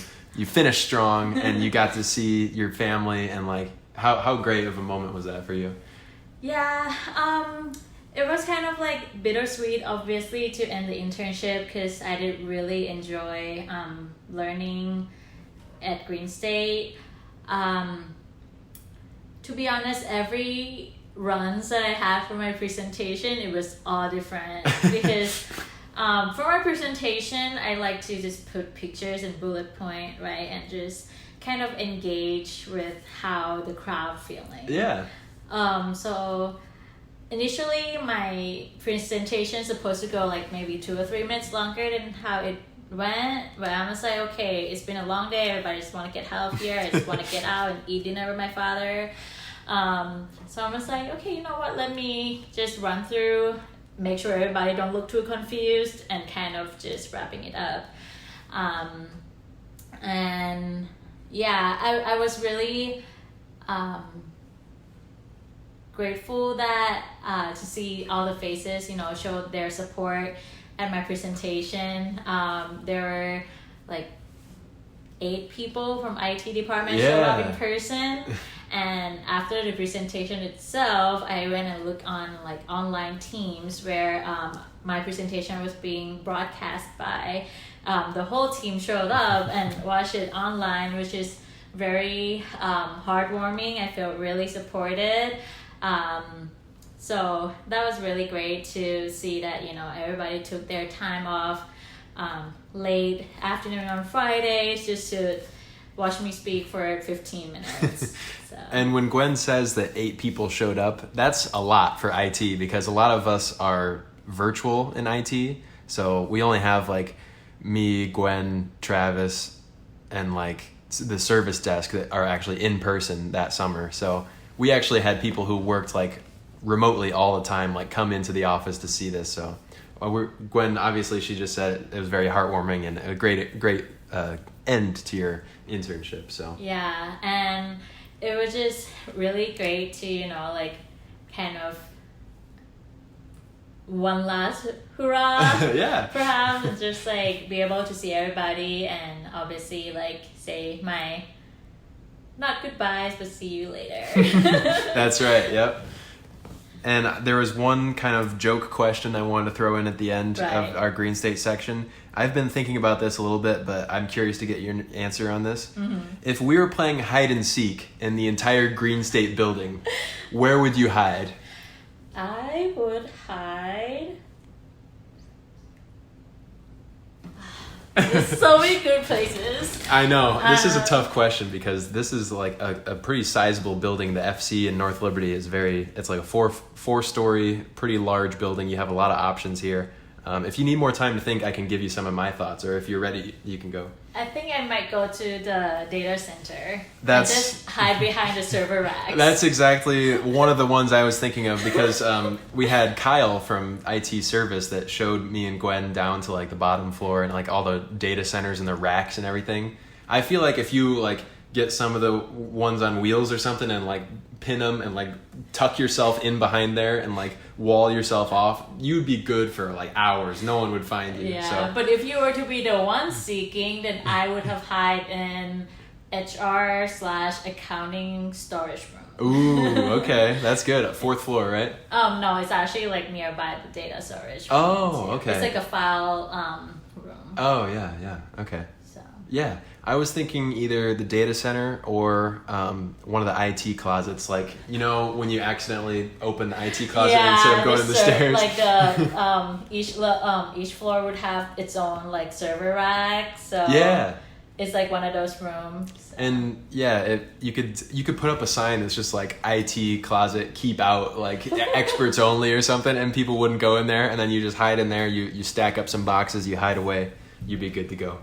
finished strong, and you got to see your family, and like how great of a moment was that for you? Yeah, it was kind of like bittersweet, obviously, to end the internship because I did really enjoy learning at GreenState. To be honest, every runs that I had for my presentation, it was all different because for my presentation, I like to just put pictures and bullet point, right, and just kind of engage with how the crowd feeling. Yeah. So initially my presentation is supposed to go like maybe 2 or 3 minutes longer than how it went, but I was like, okay, it's been a long day, everybody just want to get healthier, I just want to get out and eat dinner with my father. So I was like, okay, you know what, let me just run through, make sure everybody don't look too confused, and kind of just wrapping it up. And yeah, I was really grateful that to see all the faces, show their support at my presentation. There were like 8 people from IT department showed up in person. And after the presentation itself, I went and looked on like online Teams where my presentation was being broadcast by. The whole team showed up and watched it online, which is very heartwarming. I felt really supported. So that was really great to see that, everybody took their time off late afternoon on Fridays just to watch me speak for 15 minutes. So. And when Gwen says that 8 people showed up, that's a lot for IT because a lot of us are virtual in IT. So we only have like me, Gwen, Travis, and like the service desk that are actually in person that summer. So we actually had people who worked like remotely all the time, like come into the office to see this. So Gwen, obviously, she just said it was very heartwarming and a great end to your internship. So yeah, and it was just really great to kind of one last hurrah. Yeah, perhaps, and just like be able to see everybody and obviously like say my not goodbyes but see you later. That's right. Yep. And there was one kind of joke question I wanted to throw in at the end of our GreenState section. I've been thinking about this a little bit, but I'm curious to get your answer on this. Mm-hmm. If we were playing hide and seek in the entire GreenState building, where would you hide? I would hide. There's so many good places. I know. This is a tough question because this is like a pretty sizable building. The FC in North Liberty is it's like a four-story, pretty large building. You have a lot of options here. If you need more time to think, I can give you some of my thoughts, or if you're ready, you can go. I think I might go to the data center and just hide behind the server racks. That's exactly one of the ones I was thinking of because we had Kyle from IT service that showed me and Gwen down to like the bottom floor and like all the data centers and the racks and everything. I feel like if you like get some of the ones on wheels or something and like pin them and like tuck yourself in behind there and like wall yourself off, you'd be good for like hours. No one would find you. Yeah, so. But if you were to be the one seeking, then I would have hide in HR/accounting storage room. Ooh, okay, that's good. 4th floor, right? No, it's actually like nearby the data storage room. Oh, okay. It's like a file room. Oh yeah, okay. So. Yeah. I was thinking either the data center or one of the IT closets, like, when you accidentally open the IT closet instead of going to the stairs. Like each floor would have its own like server rack, so yeah, it's like one of those rooms. So. And yeah, you could put up a sign that's just like IT closet, keep out, like experts only or something, and people wouldn't go in there, and then you just hide in there. You stack up some boxes, you hide away, you'd be good to go.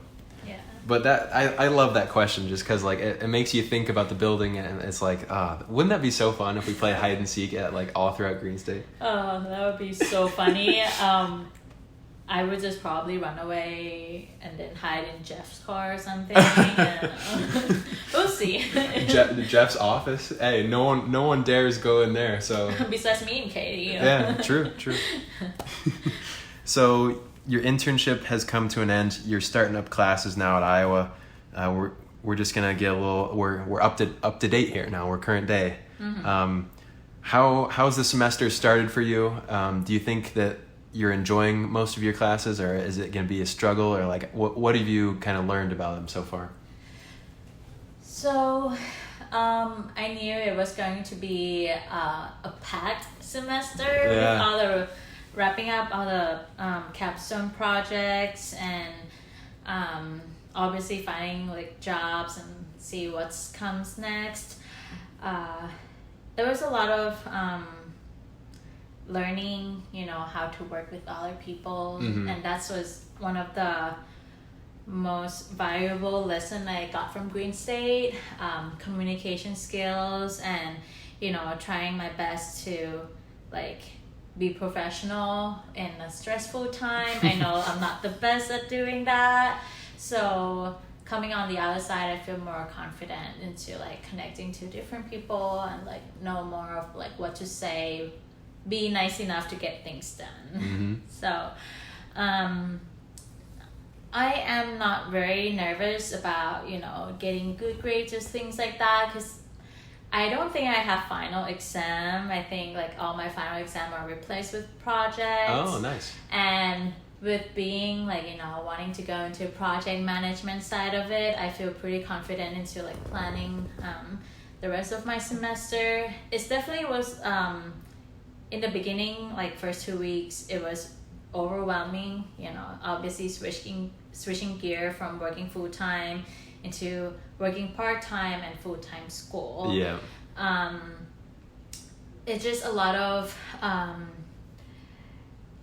But I love that question just because like it makes you think about the building, and it's like, wouldn't that be so fun if we played hide and seek at like all throughout GreenState? Oh, that would be so funny. I would just probably run away and then hide in Jeff's car or something. And, we'll see. Jeff's office. Hey, no one dares go in there. So besides me and Katie. Yeah, true. So your internship has come to an end. You're starting up classes now at Iowa. We're just gonna get a little. We're up to date here now. We're current day. Mm-hmm. How's the semester started for you? Do you think that you're enjoying most of your classes, or is it going to be a struggle, or like what have you kind of learned about them so far? So I knew it was going to be a packed semester with all the wrapping up all the capstone projects and obviously finding like jobs and see what comes next. There was a lot of learning, how to work with other people. Mm-hmm. And that was one of the most valuable lesson I got from GreenState, communication skills and, trying my best to like be professional in a stressful time. I know I'm not the best at doing that. So coming on the other side, I feel more confident into like connecting to different people and like know more of like what to say, be nice enough to get things done. Mm-hmm. So I am not very nervous about, getting good grades or things like that, because I don't think I have final exam. I think like all my final exam are replaced with projects. Oh, nice. And with being like, wanting to go into project management side of it, I feel pretty confident into like planning the rest of my semester. It definitely was, in the beginning, like first 2 weeks, it was overwhelming, obviously switching gear from working full-time into working part-time and full-time school. Yeah. It's just a lot of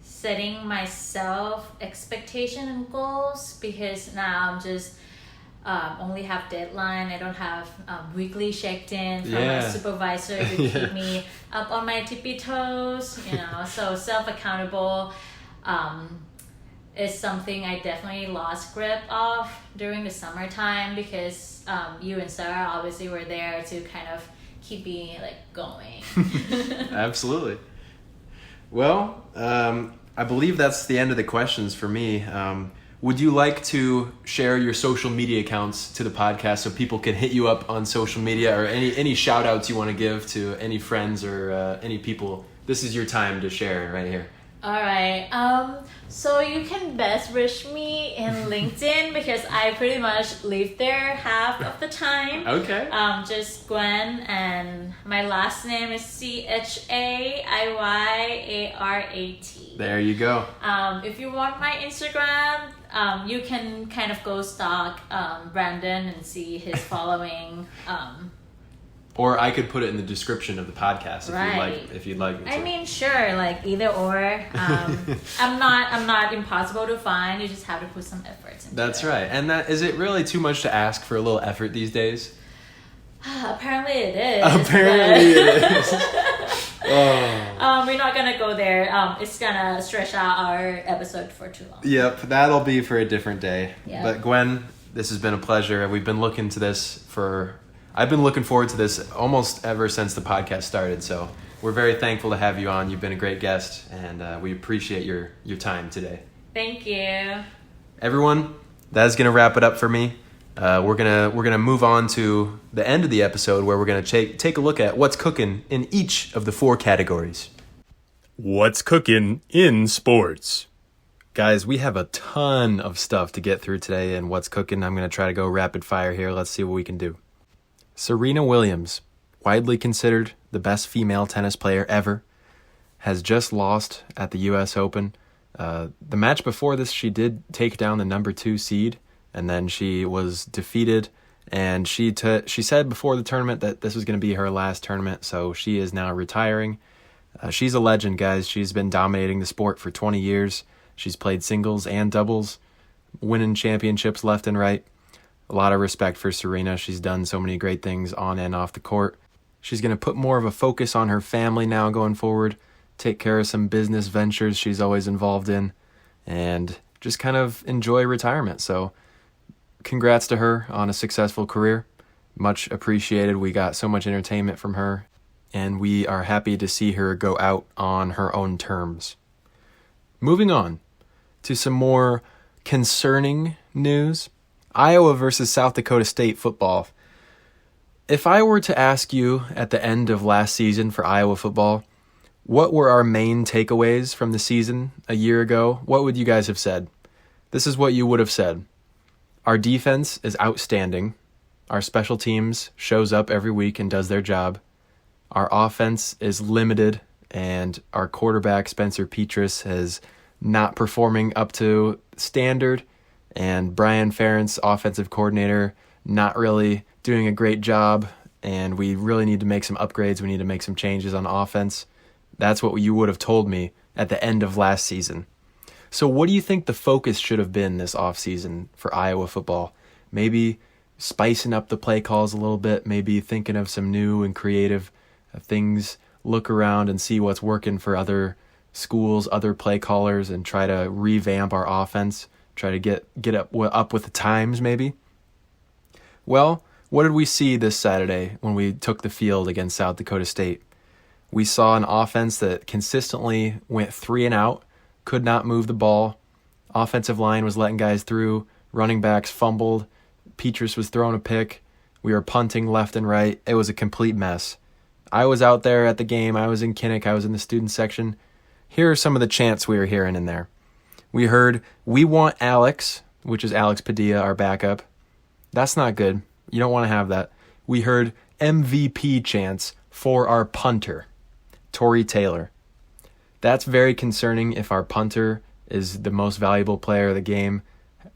setting myself expectation and goals, because now I'm just only have deadline. I don't have weekly checked-in from my supervisor to keep me up on my tippy toes, so self-accountable is something I definitely lost grip of during the summertime, because you and Sarah obviously were there to kind of keep me like going. Absolutely. Well, I believe that's the end of the questions for me. Would you like to share your social media accounts to the podcast so people can hit you up on social media, or any shout outs you want to give to any friends or any people? This is your time to share right here. All right. So you can best reach me in LinkedIn, because I pretty much live there half of the time. Okay. Just Gwen, and my last name is Chaiyarat. There you go. If you want my Instagram, you can kind of go stalk Brandon and see his following. Or I could put it in the description of the podcast if you'd like me to. I mean, sure, like either or. I'm not impossible to find. You just have to put some effort into it. That's right. And is it really too much to ask for a little effort these days? Apparently it is. It is. We're not gonna go there. It's gonna stretch out our episode for too long. Yep, that'll be for a different day. Yep. But Gwen, this has been a pleasure. I've been looking forward to this almost ever since the podcast started. So we're very thankful to have you on. You've been a great guest, and we appreciate your time today. Thank you. Everyone, that's gonna wrap it up for me. We're gonna move on to the end of the episode, where we're gonna take a look at what's cooking in each of the 4 categories. What's cooking in sports? Guys, we have a ton of stuff to get through today, and what's cooking, I'm gonna try to go rapid fire here. Let's see what we can do. Serena Williams, widely considered the best female tennis player ever, has just lost at the U.S. Open. The match before this, she did take down the number 2 seed, and then she was defeated. And she said before the tournament that this was going to be her last tournament, so she is now retiring. She's a legend, guys. She's been dominating the sport for 20 years. She's played singles and doubles, winning championships left and right. A lot of respect for Serena. She's done so many great things on and off the court. She's going to put more of a focus on her family now going forward, take care of some business ventures she's always involved in, and just kind of enjoy retirement. So congrats to her on a successful career. Much appreciated. We got so much entertainment from her, and we are happy to see her go out on her own terms. Moving on to some more concerning news. Iowa versus South Dakota State football. If I were to ask you at the end of last season for Iowa football, what were our main takeaways from the season a year ago, what would you guys have said? This is what you would have said. Our defense is outstanding. Our special teams shows up every week and does their job. Our offense is limited, and our quarterback, Spencer Petras, is not performing up to standard, and Brian Ferentz, offensive coordinator, not really doing a great job, and we really need to make some upgrades. We need to make some changes on offense. That's what you would have told me at the end of last season. So what do you think the focus should have been this offseason for Iowa football? Maybe spicing up the play calls a little bit, maybe thinking of some new and creative things, look around and see what's working for other schools, other play callers, and try to revamp our offense, try to get up with the times maybe. Well, what did we see this Saturday when we took the field against South Dakota State? We saw an offense that consistently went 3 and out, could not move the ball. Offensive line was letting guys through. Running backs fumbled. Petras was throwing a pick. We were punting left and right. It was a complete mess. I was out there at the game. I was in Kinnick. I was in the student section. Here are some of the chants we were hearing in there. We heard, "We want Alex," which is Alex Padilla, our backup. That's not good. You don't want to have that. We heard MVP chants for our punter, Torrey Taylor. That's very concerning if our punter is the most valuable player of the game.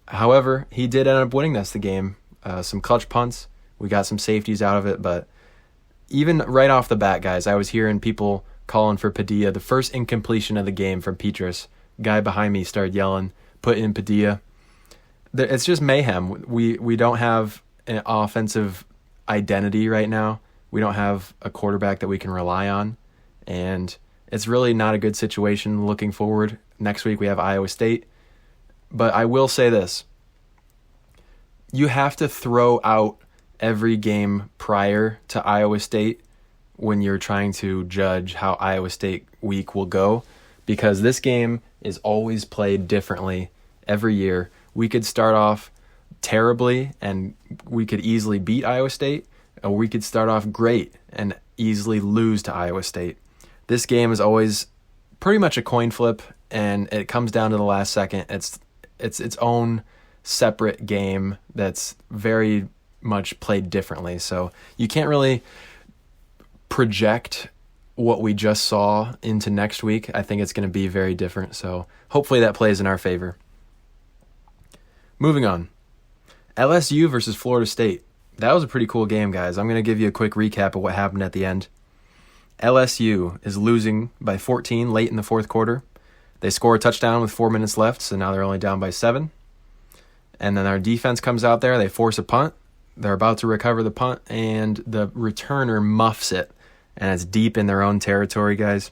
However, he did end up winning us the game. Some clutch punts. We got some safeties out of it, but even right off the bat, guys, I was hearing people calling for Padilla. The first incompletion of the game from Petras. Guy behind me started yelling, "Put in Padilla." It's just mayhem. We don't have an offensive identity right now. We don't have a quarterback that we can rely on, and it's really not a good situation looking forward. Next week we have Iowa State. But I will say this. You have to throw out every game prior to Iowa State when you're trying to judge how Iowa State week will go, because this game is always played differently every year. We could start off terribly and we could easily beat Iowa State, or we could start off great and easily lose to Iowa State. This game is always pretty much a coin flip, and it comes down to the last second. It's its own separate game that's very much played differently. So you can't really project what we just saw into next week. I think it's going to be very different. So hopefully that plays in our favor. Moving on. LSU versus Florida State. That was a pretty cool game, guys. I'm going to give you a quick recap of what happened at the end. LSU is losing by 14 late in the fourth quarter. They score a touchdown with 4 minutes left, so now they're only down by 7. And then our defense comes out there. They force a punt. They're about to recover the punt, and the returner muffs it, and it's deep in their own territory, guys.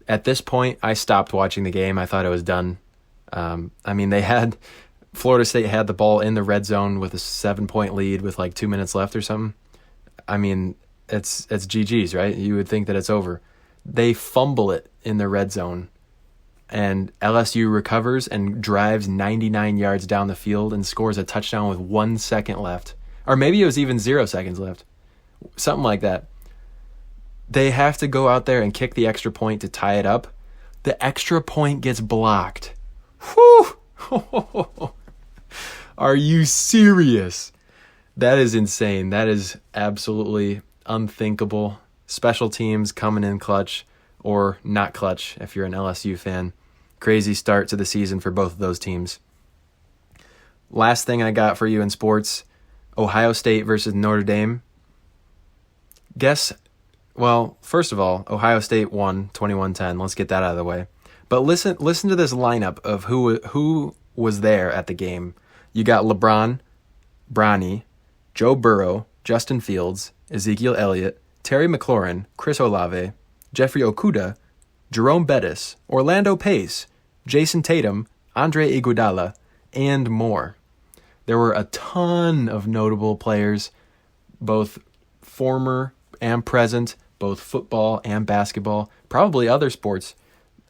At this point, I stopped watching the game. I thought it was done. Florida State had the ball in the red zone with a 7-point lead with like 2 minutes left or something. I mean, it's GG's, right? You would think that it's over. They fumble it in the red zone, and LSU recovers and drives 99 yards down the field and scores a touchdown with 1 second left. Or maybe it was even 0 seconds left. Something like that. They have to go out there and kick the extra point to tie it up. The extra point gets blocked. Whew! Are you serious? That is insane. That is absolutely unthinkable. Special teams coming in clutch, or not clutch if you're an LSU fan. Crazy start to the season for both of those teams. Last thing I got for you in sports, Ohio State versus Notre Dame. First of all, Ohio State won 21-10. Let's get that out of the way. But listen to this lineup of who was there at the game. You got LeBron, Bronny, Joe Burrow, Justin Fields, Ezekiel Elliott, Terry McLaurin, Chris Olave, Jeffrey Okudah, Jerome Bettis, Orlando Pace, Jason Tatum, Andre Iguodala, and more. There were a ton of notable players, both former and present, both football and basketball, probably other sports,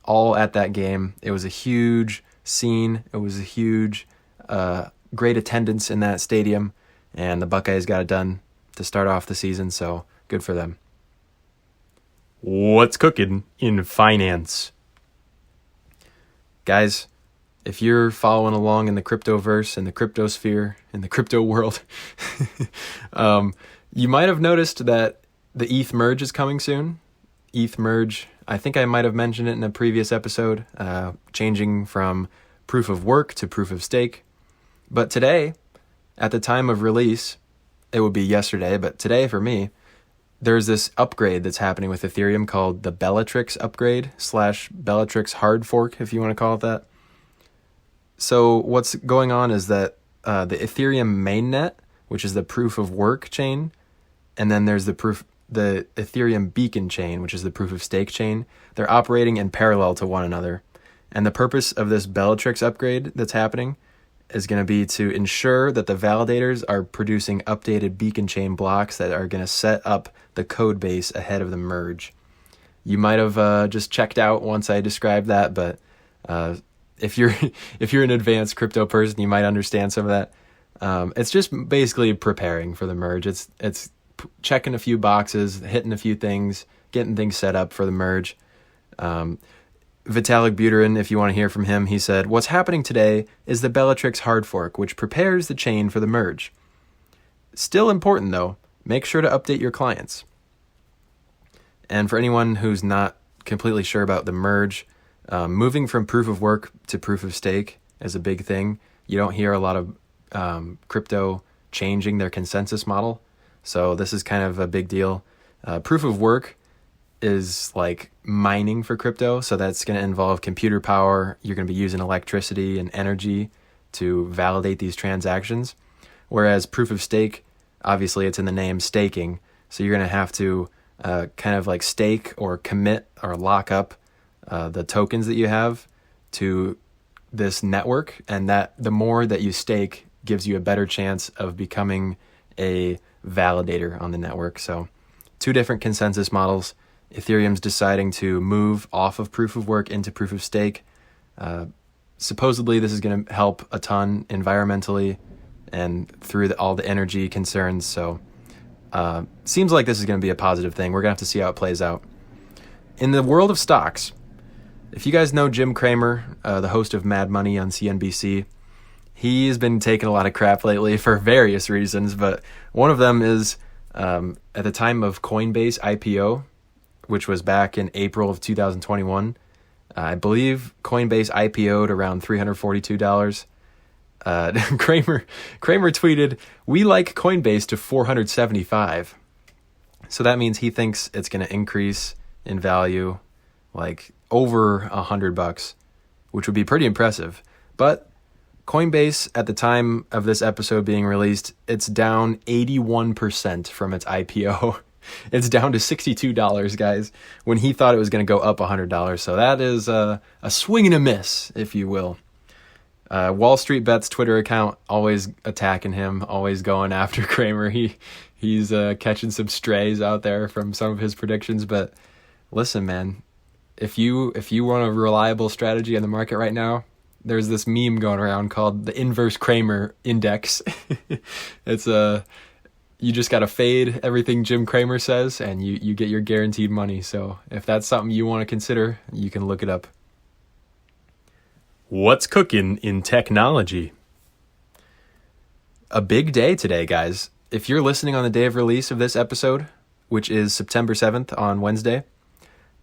all at that game. It was a huge scene. It was a huge, great attendance in that stadium, and the Buckeyes got it done to start off the season, so good for them. What's cooking in finance? Guys, if you're following along in the cryptoverse, in the cryptosphere, in the crypto world, you might have noticed that the ETH merge is coming soon. ETH merge, I think I might have mentioned it in a previous episode, changing from proof of work to proof of stake. But today, at the time of release, it would be yesterday, but today for me, there's this upgrade that's happening with Ethereum called the Bellatrix upgrade / Bellatrix hard fork, if you want to call it that. So what's going on is that the Ethereum mainnet, which is the proof of work chain, and then there's the Ethereum beacon chain, which is the proof of stake chain, they're operating in parallel to one another. And the purpose of this Bellatrix upgrade that's happening is going to be to ensure that the validators are producing updated beacon chain blocks that are going to set up the code base ahead of the merge. You might have just checked out once I described that, but if you're an advanced crypto person, you might understand some of that. It's just basically preparing for the merge. It's checking a few boxes, hitting a few things, getting things set up for the merge. Vitalik Buterin, if you want to hear from him, he said, "What's happening today is the Bellatrix hard fork, which prepares the chain for the merge. Still important, though, make sure to update your clients." And for anyone who's not completely sure about the merge, moving from proof of work to proof of stake is a big thing. You don't hear a lot of crypto changing their consensus model, so this is kind of a big deal. Proof of work is like mining for crypto, so that's going to involve computer power. You're going to be using electricity and energy to validate these transactions. Whereas proof of stake, obviously it's in the name, staking, so you're going to have to kind of like stake or commit or lock up the tokens that you have to this network, and that the more that you stake gives you a better chance of becoming a validator on the network. So two different consensus models. Ethereum's deciding to move off of proof of work into proof of stake. Supposedly this is going to help a ton environmentally and through all the energy concerns. So seems like this is going to be a positive thing. We're going to have to see how it plays out. In the world of stocks, if you guys know Jim Cramer, the host of Mad Money on CNBC, he's been taking a lot of crap lately for various reasons, but one of them is at the time of Coinbase IPO, which was back in April of 2021. I believe Coinbase IPO'd around $342. Cramer tweeted, "We like Coinbase to 475." So that means he thinks it's going to increase in value like over $100, which would be pretty impressive. But Coinbase, at the time of this episode being released, it's down 81% from its IPO. It's down to $62, guys, when he thought it was going to go up $100. So that is a swing and a miss, if you will. Wall Street Bet's Twitter account, always attacking him, always going after Cramer. He's catching some strays out there from some of his predictions. But listen, man, if you want a reliable strategy in the market right now, there's this meme going around called the inverse Cramer index. It's you just got to fade everything Jim Cramer says, and you get your guaranteed money. So if that's something you want to consider, you can look it up. What's cooking in technology? A big day today, guys. If you're listening on the day of release of this episode, which is September 7th on Wednesday,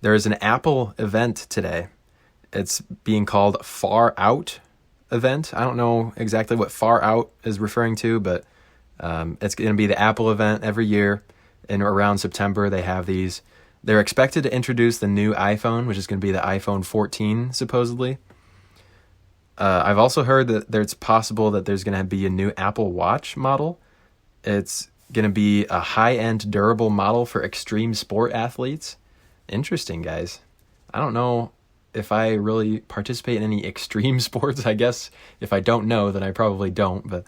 there is an Apple event today. It's being called Far Out event. I don't know exactly what Far Out is referring to, but it's going to be the Apple event every year, and around September they have these. They're expected to introduce the new iPhone, which is going to be the iPhone 14, supposedly. I've also heard that it's possible that there's going to be a new Apple Watch model. It's going to be a high-end durable model for extreme sport athletes. Interesting, guys. I don't know if I really participate in any extreme sports. I guess if I don't know, then I probably don't, but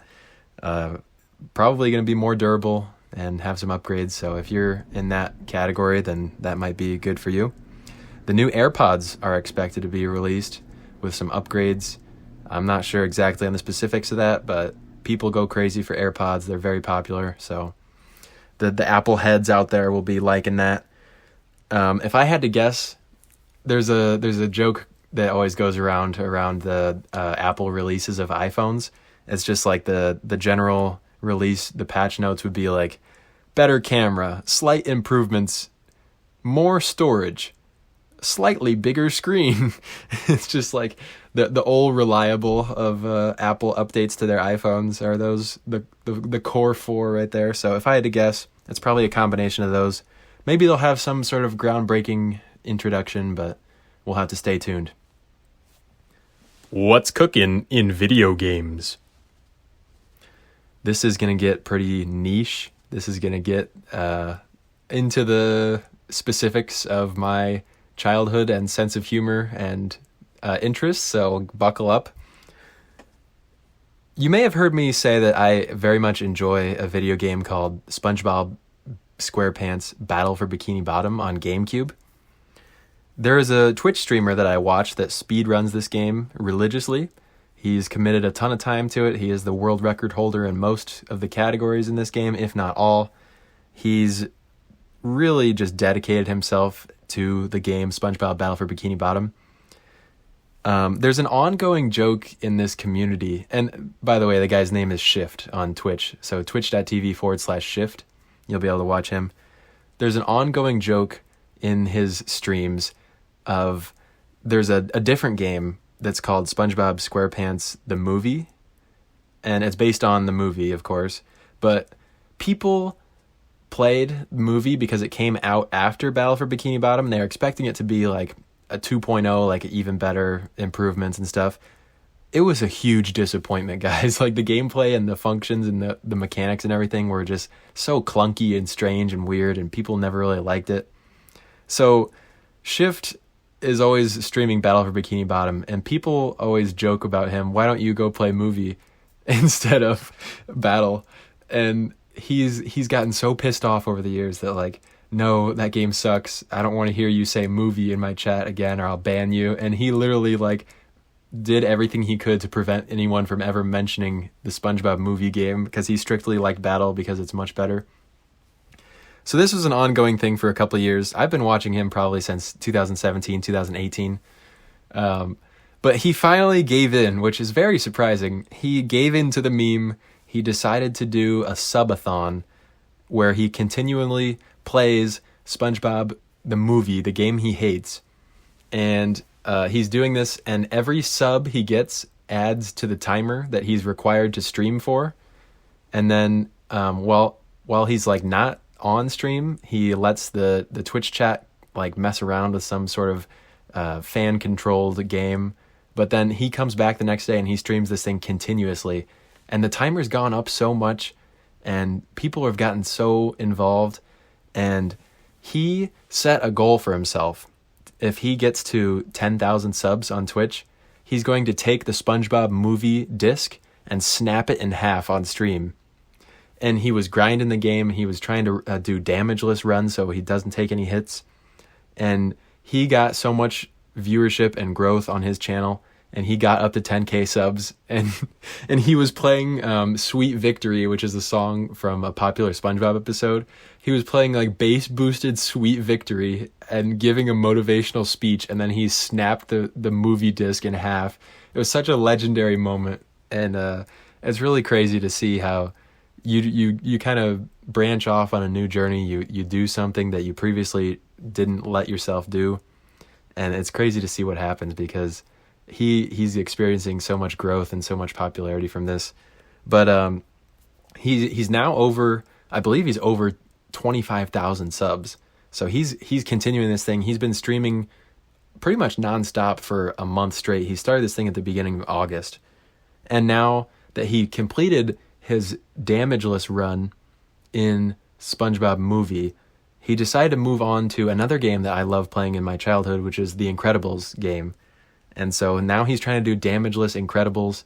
probably going to be more durable and have some upgrades. So if you're in that category, then that might be good for you. The new AirPods are expected to be released with some upgrades. I'm not sure exactly on the specifics of that, but people go crazy for AirPods. They're very popular. So the Apple heads out there will be liking that. If I had to guess, there's a joke that always goes around the Apple releases of iPhones. It's just like the general release, the patch notes would be like, better camera, slight improvements, more storage, slightly bigger screen. It's just like the old reliable of Apple updates to their iPhones are those the core 4 right there. So if I had to guess, it's probably a combination of those. Maybe they'll have some sort of groundbreaking introduction, but we'll have to stay tuned. What's cooking in video games? This is going to get pretty niche. This is going to get into the specifics of my childhood and sense of humor and interests, so buckle up. You may have heard me say that I very much enjoy a video game called SpongeBob SquarePants Battle for Bikini Bottom on GameCube. There is a Twitch streamer that I watch that speedruns this game religiously. He's committed a ton of time to it. He is the world record holder in most of the categories in this game, if not all. He's really just dedicated himself to the game SpongeBob Battle for Bikini Bottom. There's an ongoing joke in this community. And by the way, the guy's name is Shift on Twitch. So twitch.tv/Shift. You'll be able to watch him. There's an ongoing joke in his streams of there's a different game that's called SpongeBob SquarePants the movie, and it's based on the movie, of course, but people played the movie because it came out after Battle for Bikini Bottom. They're expecting it to be like a 2.0, like even better improvements and stuff. It was a huge disappointment, guys. Like the gameplay and the functions and the mechanics and everything were just so clunky and strange and weird, and people never really liked it. So Shift is always streaming Battle for Bikini Bottom, and people always joke about him, why don't you go play movie instead of Battle? And he's gotten so pissed off over the years that like, no, that game sucks. I don't want to hear you say movie in my chat again or I'll ban you. And he literally like did everything he could to prevent anyone from ever mentioning the SpongeBob movie game because he strictly liked Battle because it's much better. So this was an ongoing thing for a couple of years. I've been watching him probably since 2017, 2018. But he finally gave in, which is very surprising. He gave in to the meme. He decided to do a subathon where he continually plays SpongeBob the movie, the game he hates. And he's doing this, and every sub he gets adds to the timer that he's required to stream for. And then while he's like not on stream, he lets the Twitch chat like mess around with some sort of fan controlled game, but then he comes back the next day and he streams this thing continuously, and the timer's gone up so much and people have gotten so involved, and he set a goal for himself. If he gets to 10,000 subs on Twitch, he's going to take the SpongeBob movie disc and snap it in half on stream. And he was grinding the game. He was trying to do damageless runs so he doesn't take any hits. And he got so much viewership and growth on his channel. And he got up to 10K subs. And he was playing Sweet Victory, which is a song from a popular SpongeBob episode. He was playing like bass boosted Sweet Victory and giving a motivational speech. And then he snapped the movie disc in half. It was such a legendary moment. And it's really crazy to see how you kind of branch off on a new journey. You do something that you previously didn't let yourself do, and it's crazy to see what happens because he's experiencing so much growth and so much popularity from this. But he's now over, I believe he's over 25,000 subs. So he's continuing this thing. He's been streaming pretty much nonstop for a month straight. He started this thing at the beginning of August, and now that he completed his damageless run in SpongeBob movie, he decided to move on to another game that I love playing in my childhood, which is the Incredibles game. And so now he's trying to do damageless Incredibles,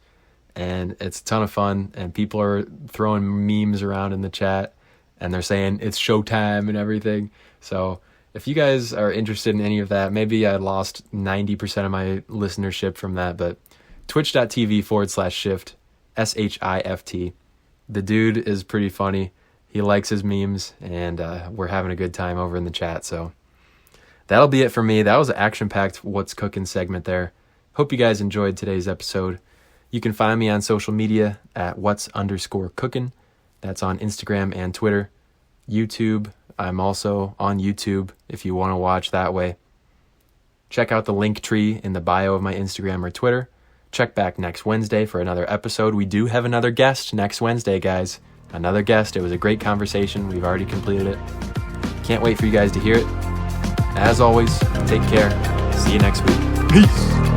and it's a ton of fun, and people are throwing memes around in the chat, and they're saying it's showtime and everything. So if you guys are interested in any of that, maybe I lost 90% of my listenership from that, but twitch.tv/shift, SHIFT. The dude is pretty funny. He likes his memes, and we're having a good time over in the chat. So that'll be it for me. That was an action-packed What's Cooking segment there. Hope you guys enjoyed today's episode. You can find me on social media at what's_cooking. That's on Instagram and Twitter. YouTube, I'm also on YouTube if you want to watch that way. Check out the link tree in the bio of my Instagram or Twitter. Check back next Wednesday for another episode. We do have another guest next Wednesday, guys. Another guest. It was a great conversation. We've already completed it. Can't wait for you guys to hear it. As always, take care. See you next week. Peace.